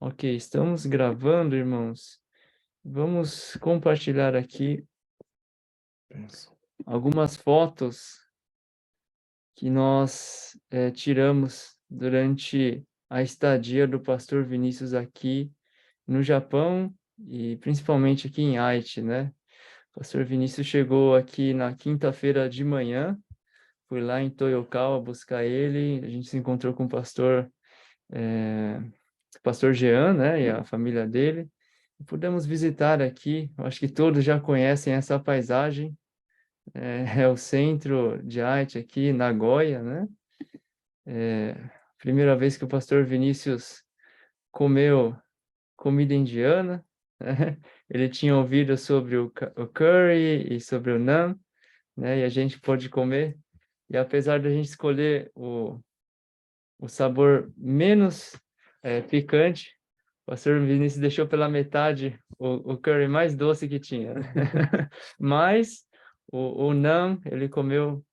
Ok, estamos gravando, irmãos. Vamos compartilhar aqui algumas fotos que nós tiramos durante a estadia do pastor Vinícius aqui no Japão e principalmente aqui em Aichi, né? O pastor Vinícius chegou aqui na quinta-feira de manhã, fui lá em Toyokawa buscar ele, a gente se encontrou com pastor Jean, né, e a família dele. Pudemos visitar aqui, eu acho que todos já conhecem essa paisagem, é o centro de arte aqui, Nagoya, né? Primeira vez que o pastor Vinícius comeu comida indiana, né? Ele tinha ouvido sobre o curry e sobre o naan, né? E a gente pôde comer. E apesar da gente escolher o sabor menos picante, o pastor Vinícius deixou pela metade o curry mais doce que tinha, né? Mas o naan, ele comeu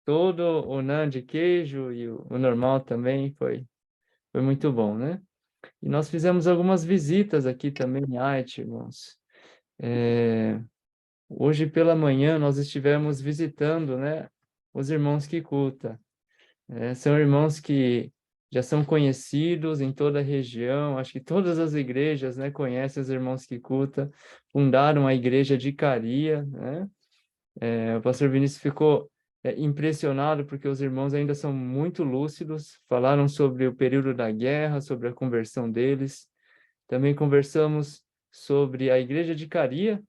todo o naan de queijo e o normal também foi muito bom, né? E nós fizemos algumas visitas aqui também em Haiti, irmãos. Hoje pela manhã nós estivemos visitando, né, os irmãos Kikuta. São irmãos que já são conhecidos em toda a região, acho que todas as igrejas, né, conhecem os irmãos Kikuta, fundaram a igreja de Caria, né? O pastor Vinícius ficou impressionado porque os irmãos ainda são muito lúcidos, falaram sobre o período da guerra, sobre a conversão deles. Também conversamos sobre a igreja de Caria,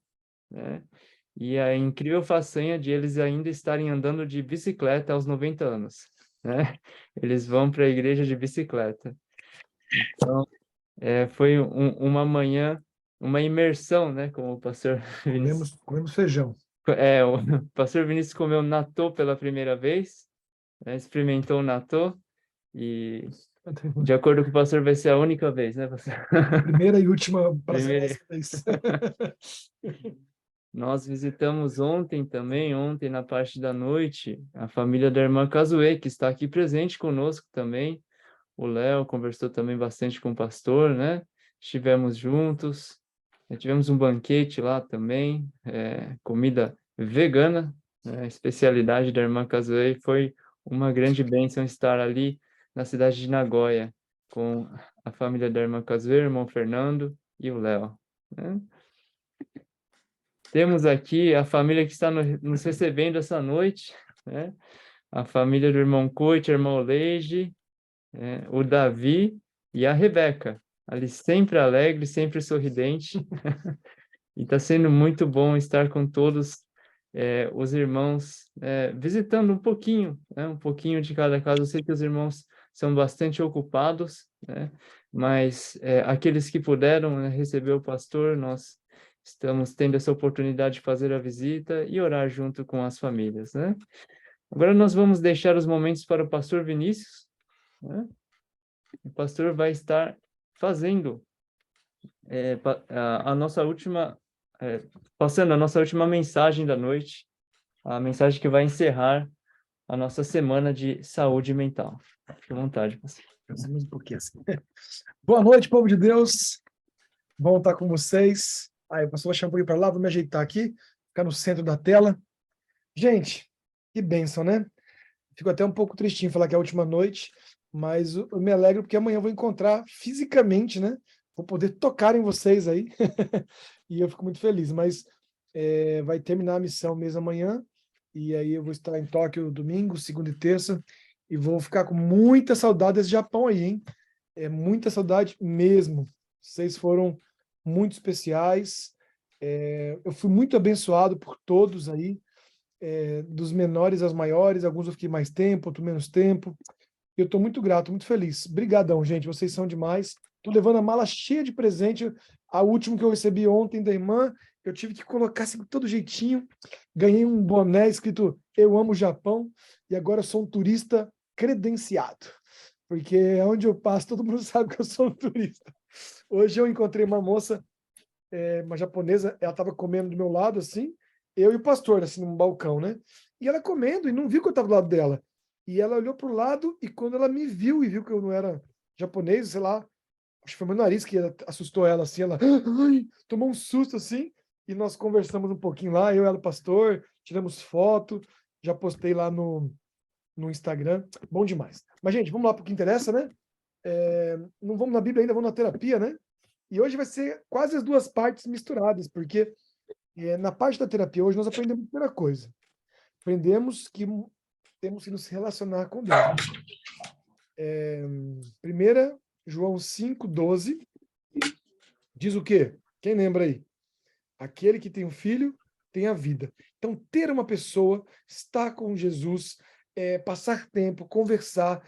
né? E a incrível façanha de eles ainda estarem andando de bicicleta aos 90 anos, né? Eles vão para a igreja de bicicleta. Então, foi uma manhã, uma imersão, né? Como o pastor Vinícius... Comemos feijão. O pastor Vinícius comeu natô pela primeira vez, né? Experimentou o natô e, de acordo com o pastor, vai ser a única vez, né, pastor? Primeira e última para ser Primeira. dessa vez. Nós visitamos ontem na parte da noite, a família da irmã Casuê, que está aqui presente conosco também. O Léo conversou também bastante com o pastor, né? Estivemos juntos, tivemos um banquete lá também, comida vegana, né? Especialidade da irmã Casuê. Foi uma grande bênção estar ali na cidade de Nagoya, com a família da irmã Casuê, o irmão Fernando e o Léo, né? Temos aqui a família que está nos recebendo essa noite, né? A família do irmão Coit, irmão Leide, o Davi e a Rebeca, ali sempre alegre, sempre sorridente. E está sendo muito bom estar com todos os irmãos, visitando um pouquinho, né? Um pouquinho de cada casa. Eu sei que os irmãos são bastante ocupados, né? Mas aqueles que puderam, né, receber o pastor, nós estamos tendo essa oportunidade de fazer a visita e orar junto com as famílias, né? Agora nós vamos deixar os momentos para o pastor Vinícius, né? O pastor vai estar fazendo a nossa última, passando a nossa última mensagem da noite, a mensagem que vai encerrar a nossa semana de saúde mental. Fique à vontade, pastor. Pensamos um pouquinho assim. Boa noite, povo de Deus. Bom estar com vocês. Aí, o pastor vai chamar um pouquinho para lá, vou me ajeitar aqui, ficar no centro da tela. Gente, que bênção, né? Fico até um pouco tristinho em falar que é a última noite, mas eu me alegro porque amanhã eu vou encontrar fisicamente, né? Vou poder tocar em vocês aí. E eu fico muito feliz, mas vai terminar a missão mesmo amanhã, e aí eu vou estar em Tóquio domingo, segunda e terça, e vou ficar com muita saudade desse Japão aí, hein? Muita saudade mesmo. Vocês foram muito especiais. Eu fui muito abençoado por todos aí, dos menores aos maiores. Alguns eu fiquei mais tempo, outros menos tempo. Eu estou muito grato, muito feliz. Obrigadão, gente. Vocês são demais. Estou levando a mala cheia de presente. A última que eu recebi ontem da irmã, eu tive que colocar assim, com todo jeitinho. Ganhei um boné escrito Eu Amo o Japão. E agora eu sou um turista credenciado. Porque onde eu passo, todo mundo sabe que eu sou um turista. Hoje eu encontrei uma moça, uma japonesa, ela estava comendo do meu lado, assim, eu e o pastor, assim, num balcão, né? E ela comendo, e não viu que eu estava do lado dela. E ela olhou para o lado, e quando ela me viu, e viu que eu não era japonês, sei lá, acho que foi meu nariz que assustou ela, assim, ela ai, tomou um susto, assim, e nós conversamos um pouquinho lá, eu e ela, o pastor, tiramos foto, já postei lá no Instagram, bom demais. Mas, gente, vamos lá para o que interessa, né? Não vamos na Bíblia ainda, vamos na terapia, né? E hoje vai ser quase as duas partes misturadas, porque na parte da terapia hoje nós aprendemos a primeira coisa. Aprendemos que temos que nos relacionar com Deus. Primeira, João 5:12, diz o quê? Quem lembra aí? Aquele que tem um filho tem a vida. Então, ter uma pessoa, estar com Jesus, passar tempo, conversar,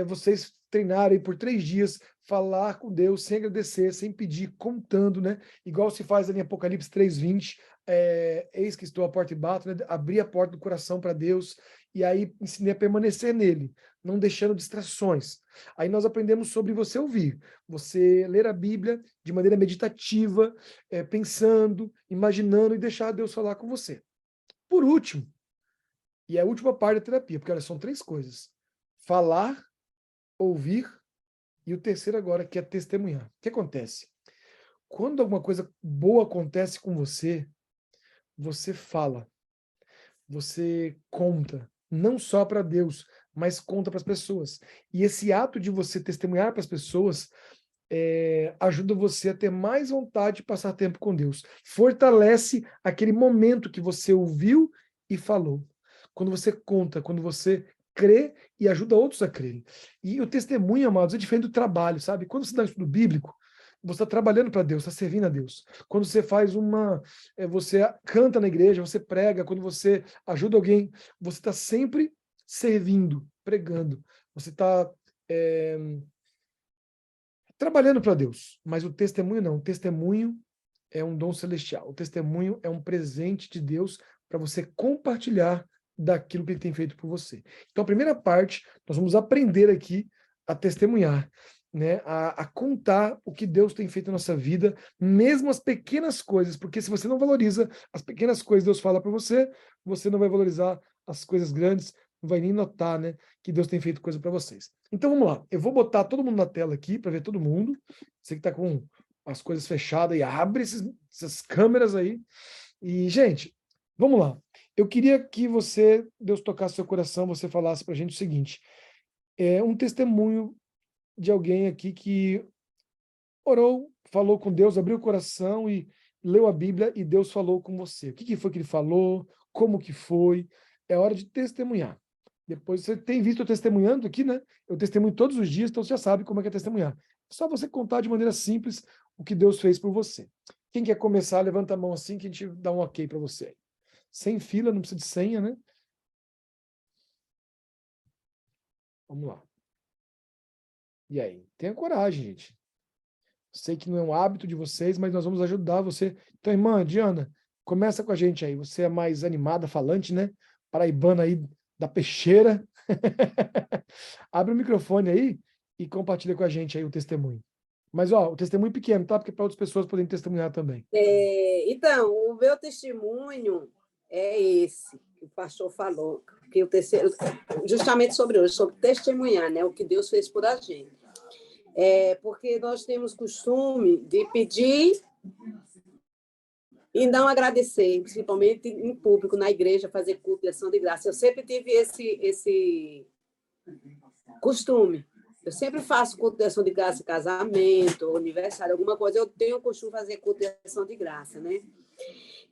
vocês treinarem por 3 dias, falar com Deus sem agradecer, sem pedir, contando, né? Igual se faz ali em Apocalipse 3:20, eis que estou à porta e bato, né? Abrir a porta do coração para Deus, e aí ensinei a permanecer nele, não deixando distrações. Aí nós aprendemos sobre você ouvir, você ler a Bíblia de maneira meditativa, pensando, imaginando e deixar Deus falar com você. Por último, e é a última parte da terapia, porque olha, são 3 coisas: falar, ouvir e o terceiro agora, que é testemunhar. O que acontece? Quando alguma coisa boa acontece com você, você fala, você conta, não só para Deus, mas conta para as pessoas. E esse ato de você testemunhar para as pessoas ajuda você a ter mais vontade de passar tempo com Deus. Fortalece aquele momento que você ouviu e falou. Quando você conta, quando você crê e ajuda outros a crerem. E o testemunho, amados, é diferente do trabalho, sabe? Quando você dá um estudo bíblico, você está trabalhando para Deus, está servindo a Deus. Quando você faz você canta na igreja, você prega, quando você ajuda alguém, você está sempre servindo, pregando. Você está trabalhando para Deus, mas o testemunho não. O testemunho é um dom celestial. O testemunho é um presente de Deus para você compartilhar daquilo que ele tem feito por você. Então, a primeira parte, nós vamos aprender aqui a testemunhar, né? A contar o que Deus tem feito na nossa vida, mesmo as pequenas coisas, porque se você não valoriza as pequenas coisas que Deus fala para você, você não vai valorizar as coisas grandes, não vai nem notar, né, que Deus tem feito coisa para vocês. Então vamos lá, eu vou botar todo mundo na tela aqui para ver todo mundo. Você que está com as coisas fechadas e abre essas câmeras aí. E, gente, vamos lá. Eu queria que você, Deus tocasse seu coração, você falasse para a gente o seguinte: um testemunho de alguém aqui que orou, falou com Deus, abriu o coração e leu a Bíblia e Deus falou com você. O que foi que ele falou? Como que foi? É hora de testemunhar. Depois você tem visto eu testemunhando aqui, né? Eu testemunho todos os dias, então você já sabe como é que é testemunhar. É só você contar de maneira simples o que Deus fez por você. Quem quer começar, levanta a mão assim que a gente dá um ok para você. Sem fila, não precisa de senha, né? Vamos lá. E aí? Tenha coragem, gente. Sei que não é um hábito de vocês, mas nós vamos ajudar você. Então, irmã Diana, começa com a gente aí. Você é mais animada, falante, né? Paraibana aí da peixeira. Abre o microfone aí e compartilha com a gente aí o testemunho. Mas, ó, o testemunho pequeno, tá? Porque para outras pessoas poderem testemunhar também. Então, o meu testemunho é esse que o pastor falou, que o terceiro, justamente sobre hoje, sobre testemunhar, né? O que Deus fez por a gente. Porque nós temos costume de pedir e não agradecer, principalmente em público, na igreja, fazer culto e ação de graça. Eu sempre tive esse costume. Eu sempre faço culto de ação de graça em casamento, aniversário, alguma coisa. Eu tenho o costume de fazer culto de ação de graça, né?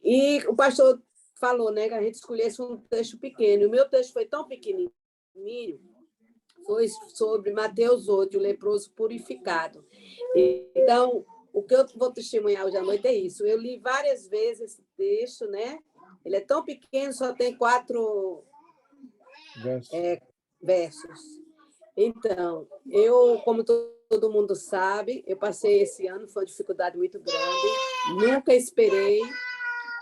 E o pastor falou, né, que a gente escolhesse um texto pequeno. O meu texto foi tão pequenininho, foi sobre Mateus 8, o leproso purificado. Então, o que eu vou testemunhar hoje à noite é isso. Eu li várias vezes esse texto, né? Ele é tão pequeno, só tem 4 versos. Então, como todo mundo sabe, eu passei esse ano, foi uma dificuldade muito grande. Nunca esperei,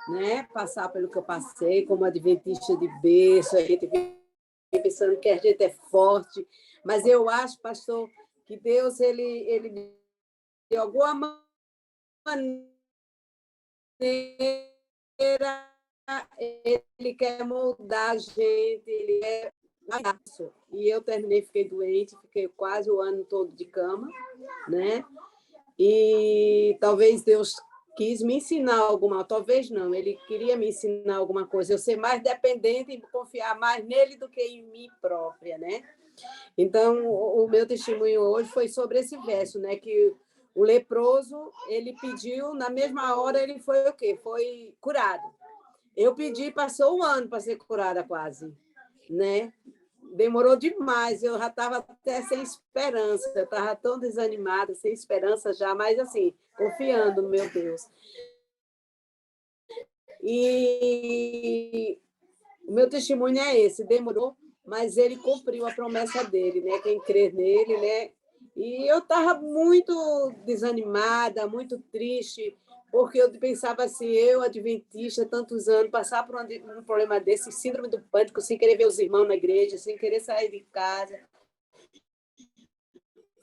né, passar pelo que eu passei, como adventista de berço, a gente vem pensando que a gente é forte, mas eu acho, pastor, que Deus, ele de alguma maneira, ele quer moldar a gente, ele é isso. E eu terminei, fiquei doente, fiquei quase o ano todo de cama, né? e talvez Deus quis me ensinar alguma, talvez não, ele queria me ensinar alguma coisa, eu ser mais dependente e confiar mais nele do que em mim própria, né? Então, o meu testemunho hoje foi sobre esse verso, né? Que o leproso, ele pediu, na mesma hora ele foi o quê? Foi curado. Eu pedi, passou um ano para ser curada quase, né? Demorou demais, eu já estava até sem esperança, eu estava tão desanimada, sem esperança já, mas assim, confiando no meu Deus. E o meu testemunho é esse, demorou, mas ele cumpriu a promessa dele, né? Quem crê nele, né? E eu estava muito desanimada, muito triste, porque eu pensava assim, eu, adventista, tantos anos, passar por um problema desse, síndrome do pânico, sem querer ver os irmãos na igreja, sem querer sair de casa.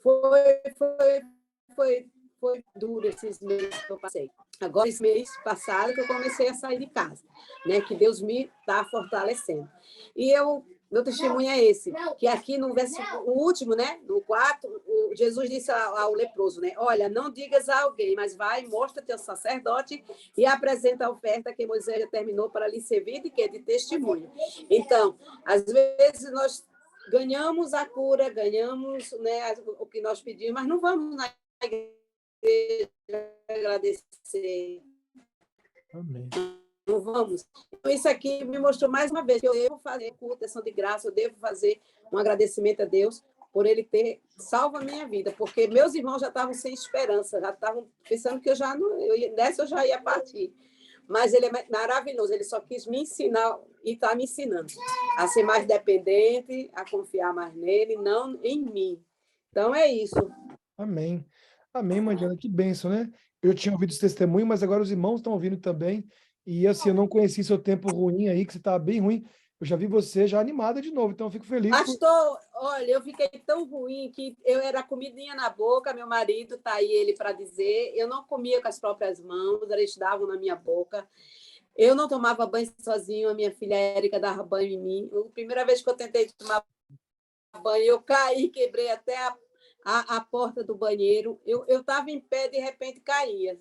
Foi duro esses meses que eu passei. Agora, esse mês passado, que eu comecei a sair de casa, né? Que Deus me está fortalecendo. E meu testemunho é esse, que aqui no versículo último, né? No 4, Jesus disse ao leproso, né? Olha, não digas a alguém, mas vai, mostra teu sacerdote e apresenta a oferta que Moisés determinou para lhe servir de quê? De testemunho. Então, às vezes nós ganhamos a cura, ganhamos, né, o que nós pedimos, mas não vamos na igreja agradecer. Amém. Não vamos. Então, isso aqui me mostrou mais uma vez que eu devo fazer culto, ação de graça, eu devo fazer um agradecimento a Deus por Ele ter salvo a minha vida, porque meus irmãos já estavam sem esperança, já estavam pensando que eu já ia partir. Mas Ele é maravilhoso, Ele só quis me ensinar e está me ensinando a ser mais dependente, a confiar mais nele, não em mim. Então, é isso. Amém. Amém, Mariana, que bênção, né? Eu tinha ouvido esse testemunho, mas agora os irmãos estão ouvindo também. E assim, eu não conheci seu tempo ruim aí, que você estava bem ruim. Eu já vi você já animada de novo, então eu fico feliz por. Pastor, olha, eu fiquei tão ruim que eu era comidinha na boca, meu marido está aí ele para dizer, eu não comia com as próprias mãos, eles davam na minha boca. Eu não tomava banho sozinho, a minha filha Érica dava banho em mim. A primeira vez que eu tentei tomar banho, eu caí, quebrei até a porta do banheiro. Eu estava em pé, de repente caía.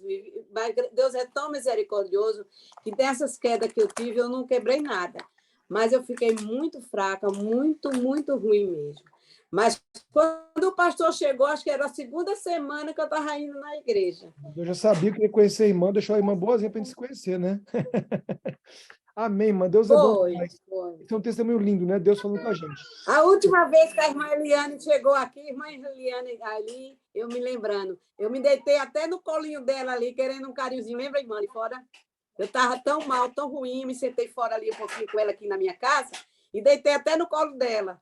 Mas Deus é tão misericordioso que dessas quedas que eu tive, eu não quebrei nada. Mas eu fiquei muito fraca, muito, muito ruim mesmo. Mas quando o pastor chegou, acho que era a segunda semana que eu estava indo na igreja. Eu já sabia que ia conhecer a irmã, deixou a irmã boazinha para a gente se conhecer, né? Amém, irmã. Deus é bom demais. Foi. Esse é um testemunho lindo, né? Deus falando com a gente. A última vez que a irmã Eliane chegou aqui, irmã Eliane ali, eu me lembrando, eu me deitei até no colinho dela ali, querendo um carinhozinho. Lembra, irmã, ali fora? Eu estava tão mal, tão ruim, me sentei fora ali um pouquinho com ela aqui na minha casa e deitei até no colo dela.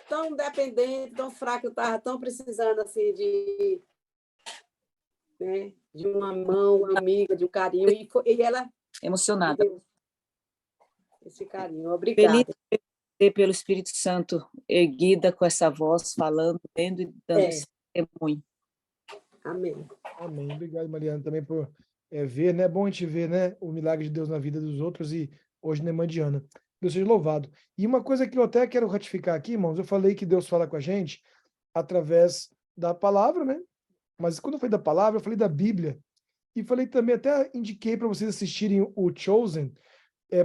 Tão dependente, tão fraca, eu estava tão precisando assim de uma mão, uma amiga, de um carinho. E ela Emocionada. me deu esse carinho. Feliz Obrigada. de ter pelo Espírito Santo erguida com essa voz, falando, vendo e dando esse testemunho. Amém. Amém. Obrigado, Mariana, também por ver, né? É bom a gente ver, né, o milagre de Deus na vida dos outros e hoje na irmã Diana. Deus seja louvado. E uma coisa que eu até quero ratificar aqui, irmãos, eu falei que Deus fala com a gente através da palavra, né? Mas quando eu falei da palavra, eu falei da Bíblia. E falei também, até indiquei para vocês assistirem o Chosen,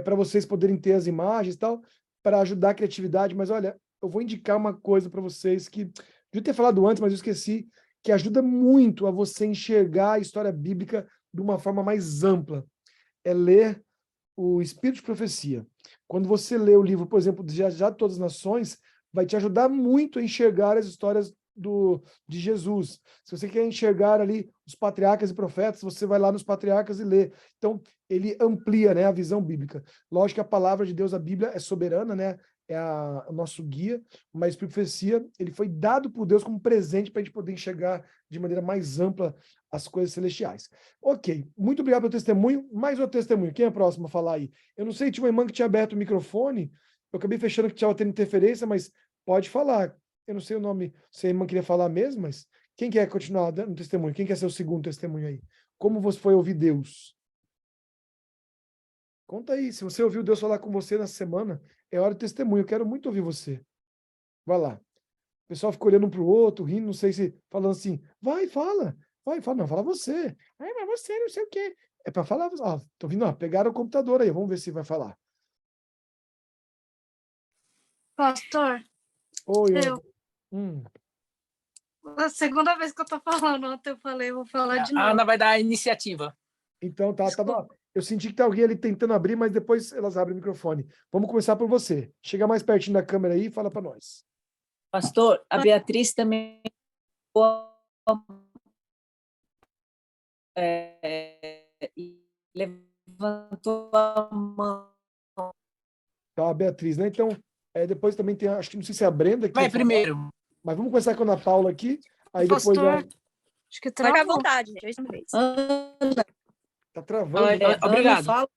para vocês poderem ter as imagens e tal, para ajudar a criatividade. Mas olha, eu vou indicar uma coisa para vocês que devia ter falado antes, mas eu esqueci, que ajuda muito a você enxergar a história bíblica de uma forma mais ampla. É ler o Espírito de Profecia. Quando você lê o livro, por exemplo, de Já Todas as Nações, vai te ajudar muito a enxergar as histórias de Jesus. Se você quer enxergar ali os patriarcas e profetas, você vai lá nos patriarcas e lê. Então, ele amplia, né, a visão bíblica. Lógico que a palavra de Deus, a Bíblia, é soberana, né? É o nosso guia, mas profecia, ele foi dado por Deus como presente para a gente poder enxergar de maneira mais ampla as coisas celestiais. Ok, muito obrigado pelo testemunho. Mais outro testemunho. Quem é o próximo a falar aí? Eu não sei, tinha uma irmã que tinha aberto o microfone, eu acabei fechando que estava tendo interferência, mas pode falar. Eu não sei o nome, se a irmã queria falar mesmo, mas quem quer continuar dando testemunho? Quem quer ser o segundo testemunho aí? Como você foi ouvir Deus? Conta aí, se você ouviu Deus falar com você nessa semana, é hora de testemunho, eu quero muito ouvir você. Vai lá. O pessoal fica olhando um para o outro, rindo, não sei se falando assim, vai, fala. Vai, fala, não, fala você. Ai, mas você não sei o quê. É para falar, ó, tô vindo, ó, pegaram o computador aí, vamos ver se vai falar. Pastor, Oi, eu, Ana. Hum, a segunda vez que eu tô falando, ontem eu falei, eu vou falar de A novo. Ana vai dar a iniciativa. então, tá, Desculpa. eu senti que tá alguém ali tentando abrir, mas depois elas abrem o microfone. Vamos começar por você. Chega mais pertinho da câmera aí e fala para nós. Pastor, a Beatriz também e levantou a mão. Tá, a Beatriz, né? Então, depois também tem, acho que não sei se é a Brenda que Vai quer falar, primeiro. mas vamos começar com a Ana Paula aqui, aí depois Pastor, vai. acho que Fica à travou. vontade, gente. Mais uma vez. Ana, Tá travando. Obrigado. Ana fala.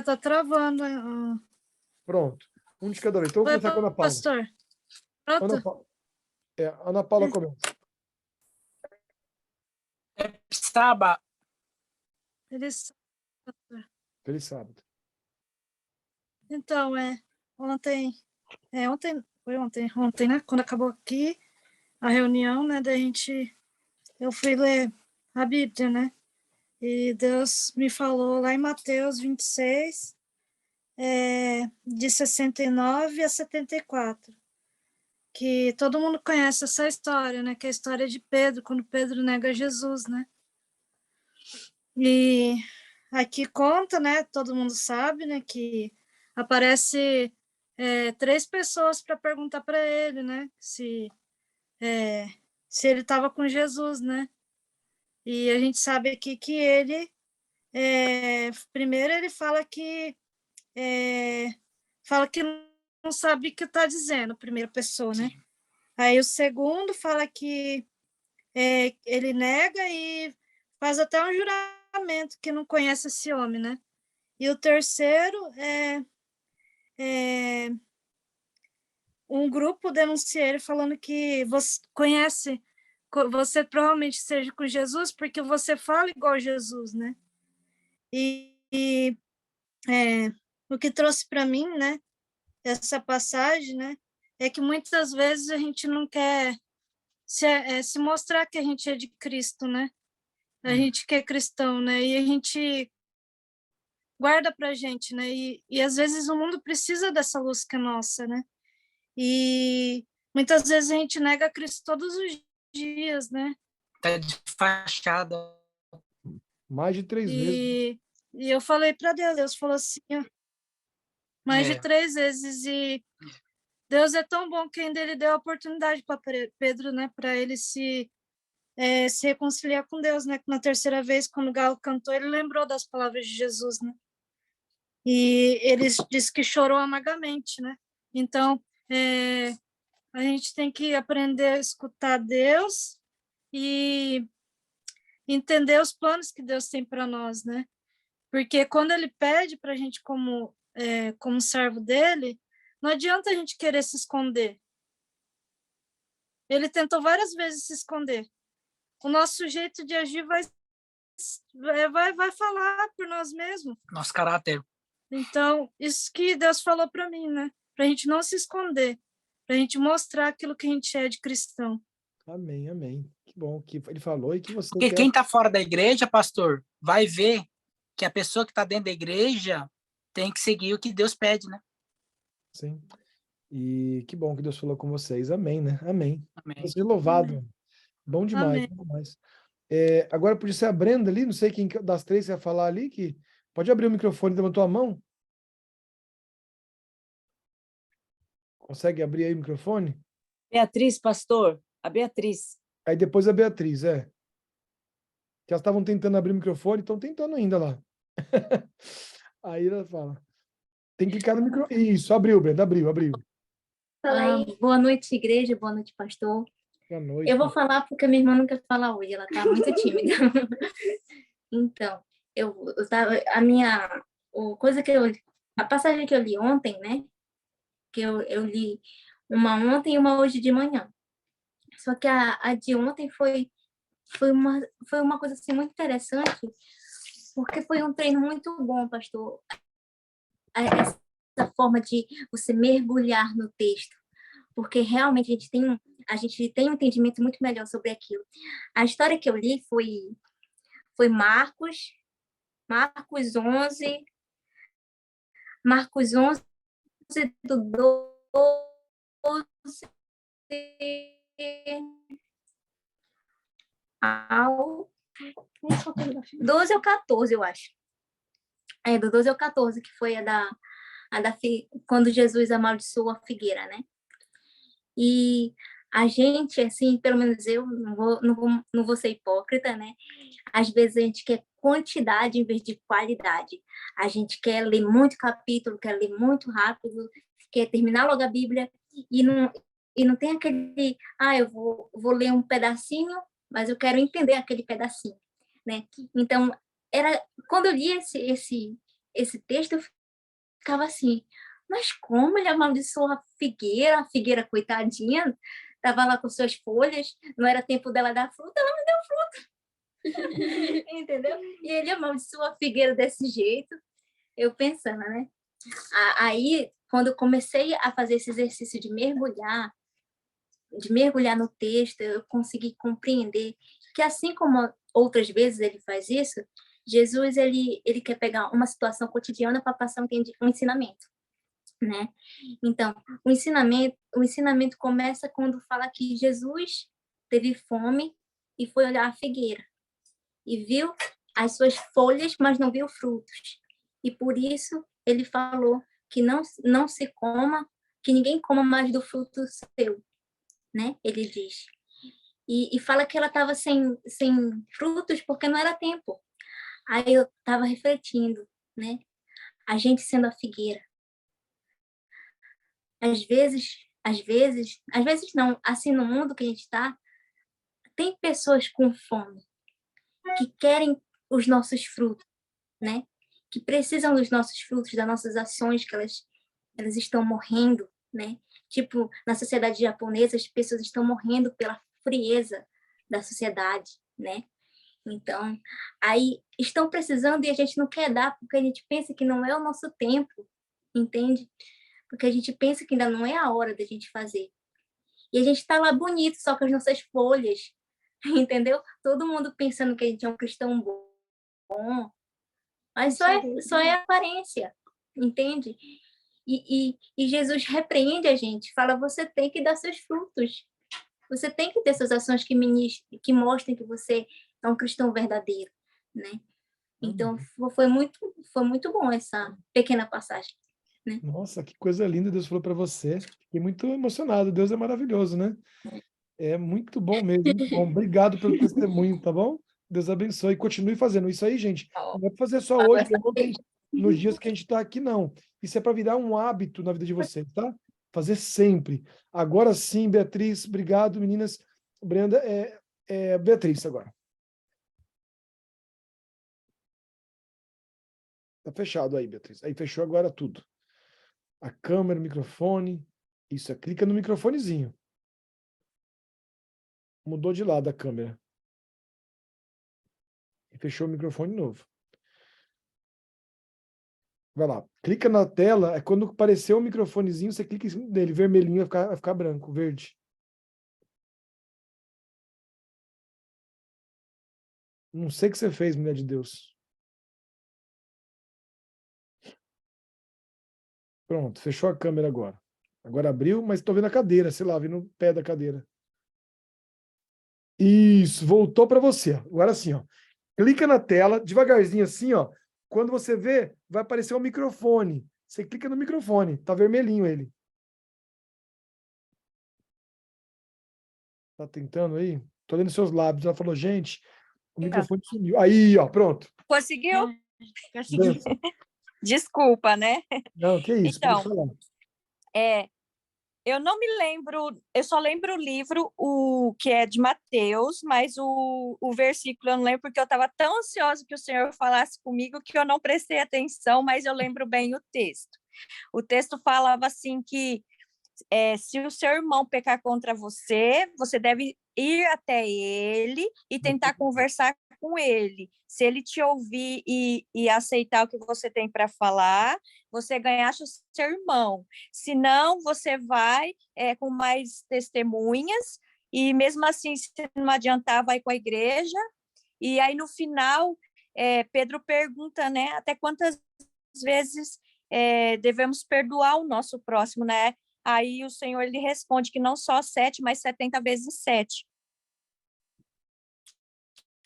Tá travando. Pronto. Um de cada vez. Então, vamos Oi, começar com a Ana Paula. pastor. Ana, Pronto? Ana Paula começa. Saba, Eles... Feliz sábado. Então, ontem, né? Quando acabou aqui a reunião, né? Eu fui ler a Bíblia, né? E Deus me falou lá em Mateus 26, de 69 a 74, que todo mundo conhece essa história, né? Que é a história de Pedro, quando Pedro nega Jesus, né? E aqui conta, né? Todo mundo sabe, né? Que aparece 3 pessoas para perguntar para ele, né? Se ele estava com Jesus, né? E a gente sabe aqui que ele primeiro ele fala que não sabe o que está dizendo, primeira pessoa, né? Aí o segundo fala que ele nega e faz até um juramento que não conhece esse homem, né? E o terceiro um grupo denuncia ele falando que você provavelmente seja com Jesus porque você fala igual Jesus, né? E o que trouxe para mim, né, essa passagem, né, é que muitas vezes a gente não quer se mostrar que a gente é de Cristo, né? A gente que é cristão, né? E a gente guarda pra gente, né? E às vezes o mundo precisa dessa luz que é nossa, né? E muitas vezes a gente nega Cristo todos os dias, né? tá de fachada. Mais de 3 vezes. E eu falei para Deus falou assim, ó, mais de 3 vezes, e Deus é tão bom que ainda ele deu a oportunidade para Pedro, né, para ele se reconciliar com Deus, né? Na terceira vez, quando o galo cantou, ele lembrou das palavras de Jesus, né? E ele disse que chorou amargamente, né? Então, a gente tem que aprender a escutar Deus e entender os planos que Deus tem para nós, né? Porque quando ele pede para a gente como servo dele, não adianta a gente querer se esconder. Ele tentou várias vezes se esconder. O nosso jeito de agir vai falar por nós mesmos. Nosso caráter. Então, isso que Deus falou para mim, né? Para a gente não se esconder, para a gente mostrar aquilo que a gente é de cristão. Amém, amém. Que bom que ele falou e que você Porque quer... quem está fora da igreja, pastor, vai ver que a pessoa que está dentro da igreja tem que seguir o que Deus pede, né? Sim. E que bom que Deus falou com vocês. Amém, né? Amém. Amém. Deus seja louvado. Amém. Bom demais, Amém. bom demais. Agora podia ser a Brenda ali, não sei quem das 3 você vai falar ali, que pode abrir o microfone, levantou a mão? Consegue abrir aí o microfone? Beatriz, pastor, a Beatriz. Aí depois a Beatriz, que elas estavam tentando abrir o microfone, estão tentando ainda lá. Aí ela fala. Tem que clicar no microfone. Isso, abriu, Brenda, abriu. Fala aí. Boa noite, igreja. Boa noite, pastor. Boa noite. Eu vou falar porque minha irmã não quer falar hoje. Ela tá muito tímida. Então, a passagem que eu li ontem, né? Que eu li uma ontem e uma hoje de manhã. Só que a de ontem foi uma coisa assim muito interessante, porque foi um treino muito bom, pastor. forma de você mergulhar no texto, porque realmente a gente tem um entendimento muito melhor sobre aquilo. A história que eu li foi Marcos 11, do 12 ao 12 ou 14, eu acho. Do 12 ao 14, que foi quando Jesus amaldiçoou a figueira, né? E a gente, assim, pelo menos eu, não vou ser hipócrita, né? Às vezes a gente quer quantidade em vez de qualidade. A gente quer ler muito capítulo, quer ler muito rápido, quer terminar logo a Bíblia e não tem aquele, eu vou ler um pedacinho, mas eu quero entender aquele pedacinho, né? Então, quando eu li esse texto, eu ficava assim, mas como ele amaldiçoou a figueira, coitadinha, estava lá com suas folhas, não era tempo dela dar fruta, ela me deu fruta. Entendeu? E ele amaldiçoou a figueira desse jeito, eu pensando, né? Aí, quando eu comecei a fazer esse exercício de mergulhar no texto, eu consegui compreender que, assim como outras vezes ele faz isso, Jesus ele quer pegar uma situação cotidiana para passar um ensinamento, né? Então, o ensinamento começa quando fala que Jesus teve fome e foi olhar a figueira e viu as suas folhas, mas não viu frutos. E por isso ele falou que não se coma, que ninguém coma mais do fruto seu, né? Ele diz. E fala que ela estava sem frutos porque não era tempo. Aí eu estava refletindo, né? A gente sendo a figueira. Às vezes não, assim no mundo que a gente está, tem pessoas com fome, que querem os nossos frutos, né? Que precisam dos nossos frutos, das nossas ações, que elas estão morrendo, né? Tipo, na sociedade japonesa, as pessoas estão morrendo pela frieza da sociedade, né? Então, aí estão precisando e a gente não quer dar porque a gente pensa que não é o nosso tempo, entende? Porque a gente pensa que ainda não é a hora da gente fazer. E a gente está lá bonito, só com as nossas folhas, entendeu? Todo mundo pensando que a gente é um cristão bom, mas só é aparência, entende? E Jesus repreende a gente, fala, você tem que dar seus frutos. Você tem que ter suas ações que mostrem que você é um cristão verdadeiro, né? Então, foi muito bom essa pequena passagem, né? Nossa, que coisa linda Deus falou para você. Fiquei muito emocionado. Deus é maravilhoso, né? É muito bom mesmo. Muito bom. Obrigado pelo testemunho, tá bom? Deus abençoe. Continue fazendo isso aí, gente. Não é para fazer só hoje, ontem, nos dias que a gente está aqui, não. Isso é para virar um hábito na vida de vocês, tá? Fazer sempre. Agora sim, Beatriz, obrigado, meninas. Brenda, Beatriz agora. Tá fechado aí, Beatriz. Aí fechou agora tudo. A câmera, o microfone. Isso, clica no microfonezinho. Mudou de lado a câmera. E fechou o microfone novo. Vai lá. Clica na tela, é quando aparecer o microfonezinho, você clica em cima dele, vermelhinho vai ficar branco, verde. Não sei o que você fez, mulher de Deus. Pronto, fechou a câmera agora. Agora abriu, mas estou vendo a cadeira, sei lá, vendo o pé da cadeira. Isso, voltou para você. Agora sim, ó. Clica na tela, devagarzinho assim, ó. Quando você vê, vai aparecer o microfone. Você clica no microfone, tá vermelhinho ele. Tá tentando aí? Tô lendo seus lábios. Ela falou, gente, o microfone sumiu. Aí, ó, pronto. Conseguiu? Consegui. Desculpa, né? Não, que isso, Então, pode falar. Eu não me lembro, eu só lembro o livro, o que é de Mateus, mas o versículo eu não lembro, porque eu estava tão ansiosa que o Senhor falasse comigo que eu não prestei atenção, mas eu lembro bem o texto. O texto falava assim que se o seu irmão pecar contra você, você deve ir até ele e tentar conversar com ele. Se ele te ouvir e aceitar o que você tem para falar, você ganhaste o seu irmão. Se não, você vai com mais testemunhas, e mesmo assim, se não adiantar, vai com a igreja. E aí, no final, Pedro pergunta, né, até quantas vezes devemos perdoar o nosso próximo, né? Aí o Senhor lhe responde que não só 7, mas 70 vezes 7.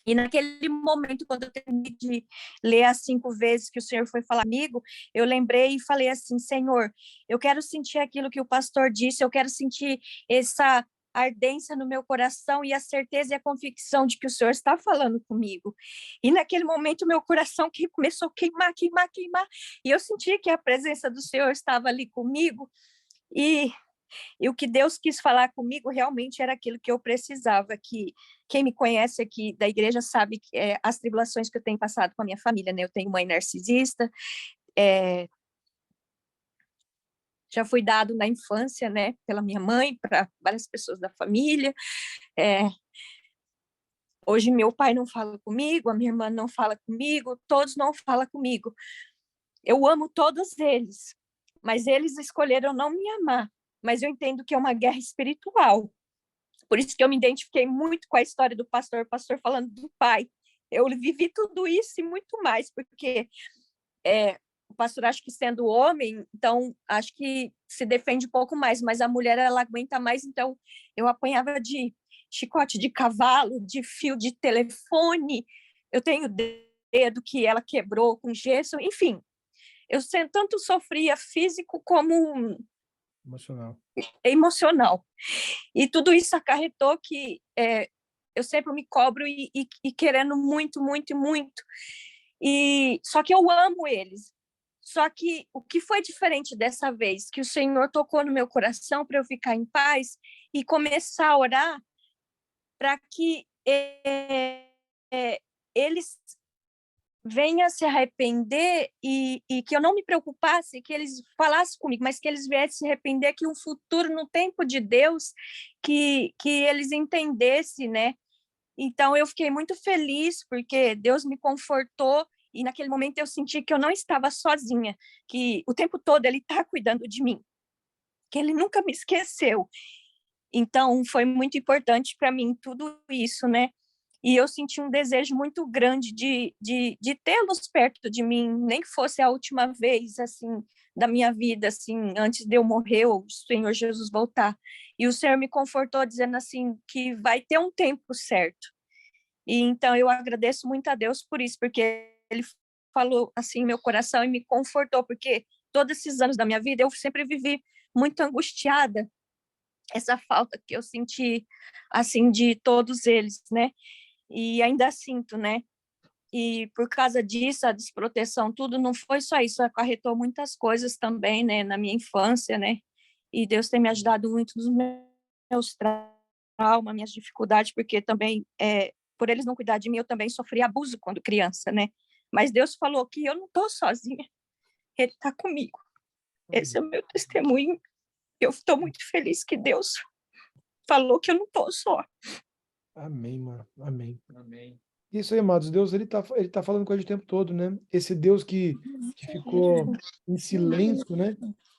E naquele momento, quando eu terminei de ler as 5 vezes que o Senhor foi falar comigo, eu lembrei e falei assim, Senhor, eu quero sentir aquilo que o pastor disse, eu quero sentir essa ardência no meu coração e a certeza e a convicção de que o Senhor está falando comigo. E naquele momento, meu coração começou a queimar, queimar, queimar, e eu senti que a presença do Senhor estava ali comigo, e o que Deus quis falar comigo realmente era aquilo que eu precisava, que quem me conhece aqui da igreja sabe que, as tribulações que eu tenho passado com a minha família, né? Eu tenho mãe narcisista, já fui dado na infância, né, pela minha mãe, para várias pessoas da família. Hoje meu pai não fala comigo, a minha irmã não fala comigo, todos não falam comigo. Eu amo todos eles, mas eles escolheram não me amar. Mas eu entendo que é uma guerra espiritual. Por isso que eu me identifiquei muito com a história do pastor, o pastor falando do pai. Eu vivi tudo isso e muito mais, porque o pastor, acho que sendo homem, então acho que se defende um pouco mais, mas a mulher, ela aguenta mais, então eu apanhava de chicote de cavalo, de fio de telefone, eu tenho dedo que ela quebrou com gesso, enfim, eu tanto sofria físico como emocional. E tudo isso acarretou que eu sempre me cobro e querendo muito, muito, muito. Só que eu amo eles. Só que o que foi diferente dessa vez, que o Senhor tocou no meu coração para eu ficar em paz e começar a orar para que eles venham se arrepender e que eu não me preocupasse, que eles falassem comigo, mas que eles viessem se arrepender, que um futuro no tempo de Deus, que eles entendessem, né? Então, eu fiquei muito feliz, porque Deus me confortou, e naquele momento eu senti que eu não estava sozinha, que o tempo todo Ele está cuidando de mim, que Ele nunca me esqueceu. Então, foi muito importante para mim tudo isso, né? E eu senti um desejo muito grande de tê-los perto de mim, nem que fosse a última vez, assim, da minha vida, assim, antes de eu morrer, ou o Senhor Jesus voltar. E o Senhor me confortou dizendo assim, que vai ter um tempo certo. E então eu agradeço muito a Deus por isso, porque Ele falou assim em meu coração e me confortou, porque todos esses anos da minha vida eu sempre vivi muito angustiada, essa falta que eu senti, assim, de todos eles, né? E ainda sinto, né? E por causa disso, a desproteção, tudo, não foi só isso, acarretou muitas coisas também, né, na minha infância, né? E Deus tem me ajudado muito nos meus traumas, minhas dificuldades, porque também, por eles não cuidar de mim, eu também sofri abuso quando criança, né? Mas Deus falou que eu não estou sozinha, Ele está comigo. Esse é o meu testemunho. Eu estou muito feliz que Deus falou que eu não estou só. Amém, mano. Amém. Amém. Isso aí, amados. Deus, ele tá falando com a gente o tempo todo, né? Esse Deus que ficou em silêncio, né?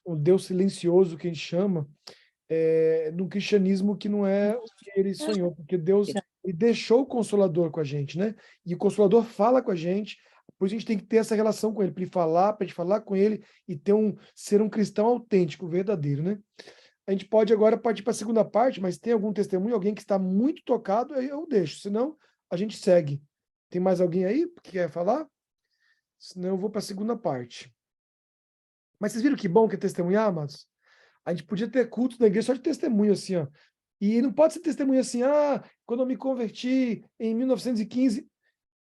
Um Deus silencioso que a gente chama, no cristianismo que não é o que ele sonhou, porque Deus ele deixou o Consolador com a gente, né? E o Consolador fala com a gente, por isso a gente tem que ter essa relação com ele, para a gente falar com ele e ser um cristão autêntico, verdadeiro, né? A gente pode agora partir para a segunda parte, mas tem algum testemunho, alguém que está muito tocado, aí eu deixo, senão a gente segue. Tem mais alguém aí que quer falar? Senão eu vou para a segunda parte. Mas vocês viram que bom que é testemunhar, amados? A gente podia ter culto na igreja só de testemunho, assim, ó. E não pode ser testemunho assim, quando eu me converti em 1915.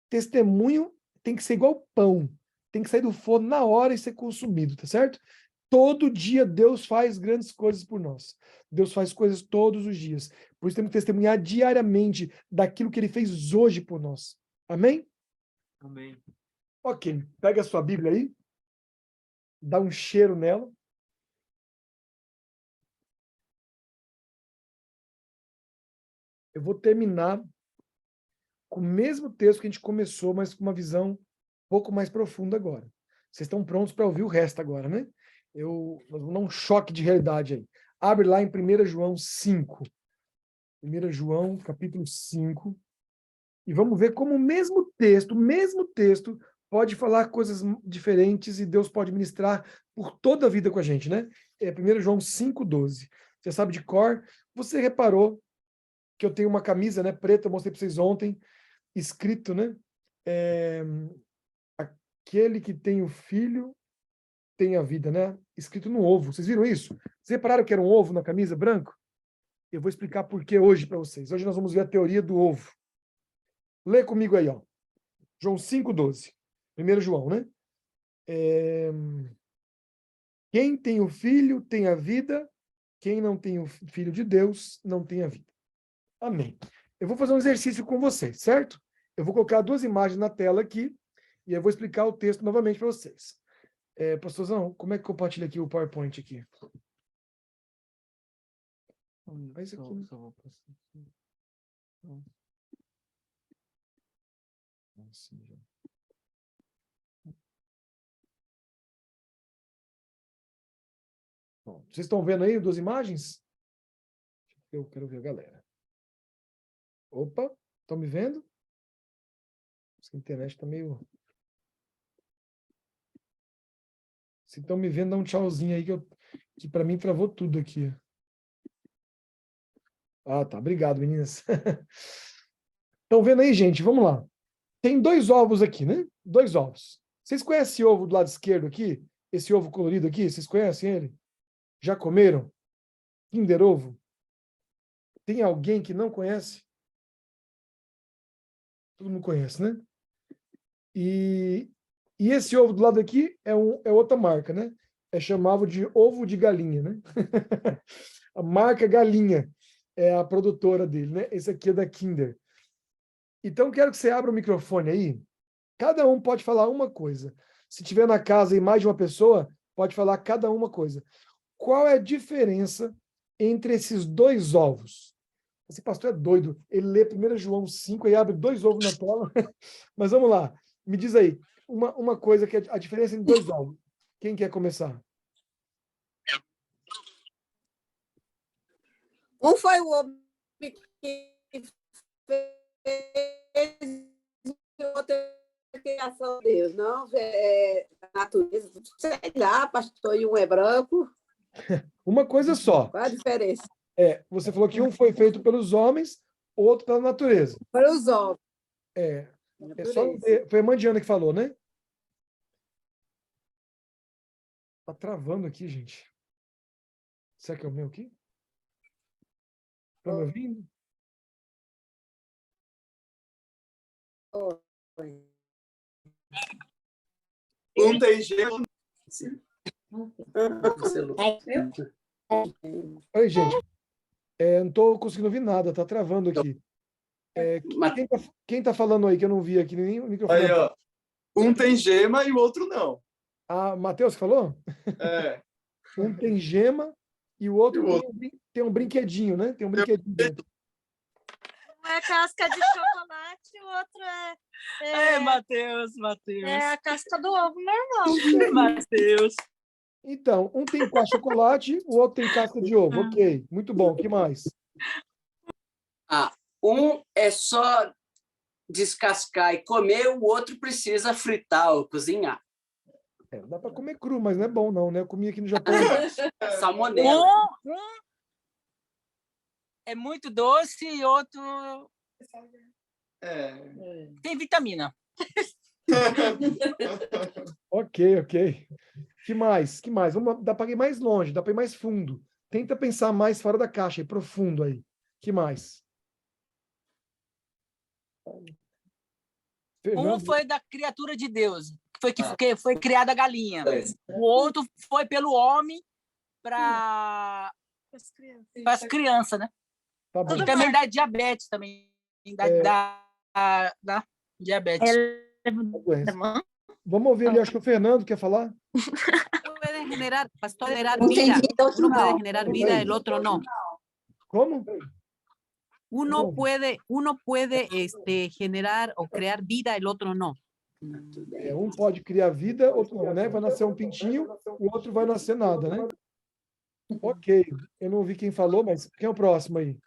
Testemunho tem que ser igual pão. Tem que sair do forno na hora e ser consumido, tá certo? Todo dia Deus faz grandes coisas por nós. Deus faz coisas todos os dias. Por isso temos que testemunhar diariamente daquilo que Ele fez hoje por nós. Amém? Amém. Ok. Pega a sua Bíblia aí. Dá um cheiro nela. Eu vou terminar com o mesmo texto que a gente começou, mas com uma visão um pouco mais profunda agora. Vocês estão prontos para ouvir o resto agora, né? Nós vamos dar um choque de realidade aí. Abre lá em 1 João 5. 1 João, capítulo 5. E vamos ver como o mesmo texto, pode falar coisas diferentes e Deus pode ministrar por toda a vida com a gente, né? 1 João 5,12. Você sabe de cor. Você reparou que eu tenho uma camisa, né, preta, eu mostrei para vocês ontem, escrito, né? Aquele que tem o filho tem a vida, né? Escrito no ovo. Vocês viram isso? Vocês repararam que era um ovo na camisa branco? Eu vou explicar por que hoje para vocês. Hoje nós vamos ver a teoria do ovo. Lê comigo aí, ó. João 5,12. 1 João, né? Quem tem o filho tem a vida, quem não tem o filho de Deus não tem a vida. Amém. Eu vou fazer um exercício com vocês, certo? Eu vou colocar 2 imagens na tela aqui e eu vou explicar o texto novamente para vocês. Pastorzão, como é que compartilha aqui o PowerPoint aqui? Mas aqui... Só vou passar aqui. Assim, já. Bom, vocês estão vendo aí 2 imagens? Eu quero ver a galera. Opa, estão me vendo? A internet está meio... Se estão me vendo, dá um tchauzinho aí que para mim travou tudo aqui. Ah, tá. Obrigado, meninas. Estão vendo aí, gente? Vamos lá. Tem 2 ovos aqui, né? 2 ovos. Vocês conhecem esse ovo do lado esquerdo aqui? Esse ovo colorido aqui? Vocês conhecem ele? Já comeram? Kinder Ovo? Tem alguém que não conhece? Todo mundo conhece, né? E esse ovo do lado aqui é outra marca, né? É chamado de ovo de galinha, né? A marca Galinha é a produtora dele, né? Esse aqui é da Kinder. Então, quero que você abra o microfone aí. Cada um pode falar uma coisa. Se tiver na casa e mais de uma pessoa, pode falar cada uma coisa. Qual é a diferença entre esses 2 ovos? Esse pastor é doido. Ele lê 1 João 5 e abre 2 ovos na tela. Mas vamos lá. Me diz aí, uma coisa que é a diferença entre 2 ovos. Quem quer começar? Um foi o homem que fez e outro é a criação de Deus, não? A natureza, sei lá, pastor, e um é branco. Uma coisa só. Qual a diferença? Você falou que um foi feito pelos homens, outro pela natureza. Para os homens. Foi a Mandiana que falou, né? Tá travando aqui, gente. Será que é o meu aqui? Tá me ouvindo? Um tem gelo. Oi, gente. Não estou conseguindo ouvir nada, tá travando aqui. Quem tá falando aí que eu não vi aqui nem o microfone? Aí, ó. Um tem gema e o outro não. Ah, Matheus falou? Um tem gema e o outro tem um brinquedinho, né? Tem um brinquedinho dentro. Um é casca de chocolate, o outro Matheus. é a casca do ovo normal. Matheus. Então, um tem com chocolate, o outro tem casca de ovo. Ok, muito bom. O que mais? Um é só descascar e comer, o outro precisa fritar ou cozinhar. Dá para comer cru, mas não é bom não, né? Eu comi aqui no Japão. Salmonela. Um é muito doce e outro tem vitamina. Ok. Que mais? Dá para ir mais longe, dá para ir mais fundo. Tenta pensar mais fora da caixa, profundo aí. Que mais? Um foi da criatura de Deus, que foi criada a galinha. O outro foi pelo homem para as crianças, né? Tá bom. E também da diabetes também. Da diabetes. Vamos ouvir ali, acho que o Fernando quer falar. Puede generar, pastor, generar vida. Uno puede generar vida, el otro no. Como? Uno puede generar o crear vida, el otro no. Um pode criar vida, outro não, né? Vai nascer um pintinho, o outro vai nascer nada, né? Ok, eu não vi quem falou, mas quem é o próximo aí?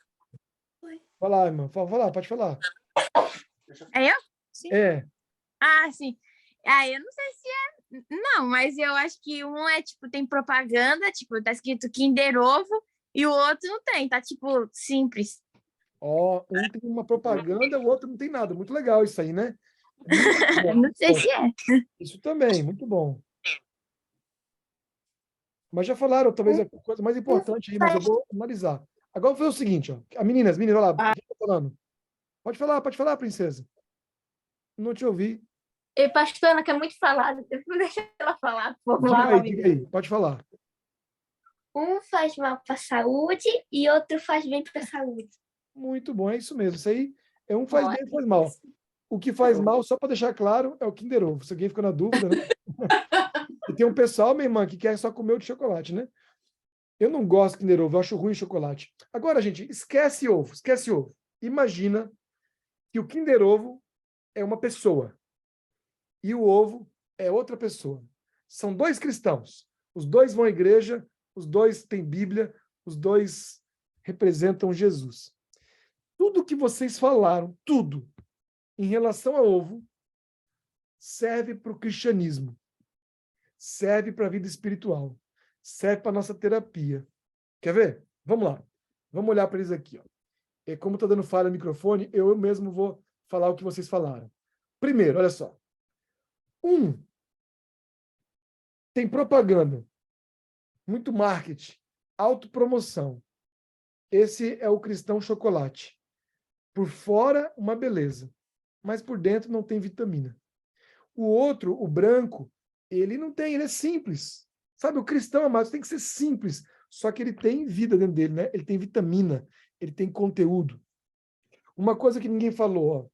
Vai lá, irmã, pode falar. É eu? Sim. É. Ah, sim. Ah, eu não sei se é... Não, mas eu acho que um é, tipo, tem propaganda, tipo, tá escrito Kinder Ovo, e o outro não tem, tá, tipo, simples. Ó, um tem uma propaganda, o outro não tem nada. Muito legal isso aí, né? Não sei se é. Isso também, muito bom. Mas já falaram, talvez a coisa mais importante aí, mas eu vou analisar. Agora eu vou fazer o seguinte, ó. Meninas, vai lá. Quem tá falando? Pode falar, princesa. Não te ouvi. E pastor Ana quer muito falar, deixa ela falar, por favor. Diga aí, pode falar. Um faz mal para a saúde e outro faz bem para a saúde. Muito bom, é isso mesmo. Isso aí é um faz bem, faz mal. O que faz mal, só para deixar claro, é o Kinder Ovo. Se alguém ficou na dúvida, né? E tem um pessoal, minha irmã, que quer só comer o de chocolate, né? Eu não gosto de Kinder Ovo, eu acho ruim o chocolate. Agora, gente, esquece ovo. Imagina que o Kinder Ovo é uma pessoa e o ovo é outra pessoa. São dois cristãos. Os dois vão à igreja, os dois têm Bíblia, os dois representam Jesus. Tudo que vocês falaram, tudo, em relação ao ovo, serve para o cristianismo, serve para a vida espiritual, serve para a nossa terapia. Quer ver? Vamos lá. Vamos olhar para eles aqui. Ó. E como está dando falha no microfone, eu mesmo vou falar o que vocês falaram. Primeiro, olha só. Tem propaganda, muito marketing, autopromoção. Esse é o cristão chocolate. Por fora, uma beleza, mas por dentro não tem vitamina. O outro, o branco, ele não tem, ele é simples. Sabe, o cristão, amado, tem que ser simples, só que ele tem vida dentro dele, né? Ele tem vitamina, ele tem conteúdo. Uma coisa que ninguém falou, ó.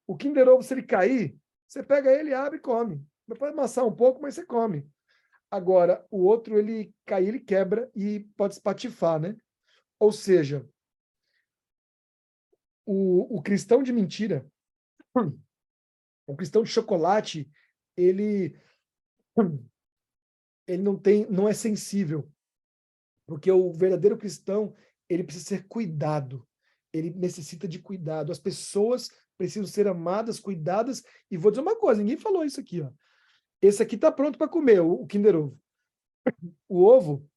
O Kinder Ovo, se ele cair, você pega ele, abre e come. Pode amassar um pouco, mas você come. Agora, o outro, ele cai, ele quebra e pode espatifar, né? Ou seja, o cristão de mentira, o cristão de chocolate, ele não é sensível. Porque o verdadeiro cristão, ele precisa ser cuidado. Ele necessita de cuidado. As pessoas precisam ser amadas, cuidadas. E vou dizer uma coisa, ninguém falou isso aqui, ó. Esse aqui está pronto para comer, o Kinder Ovo. O ovo,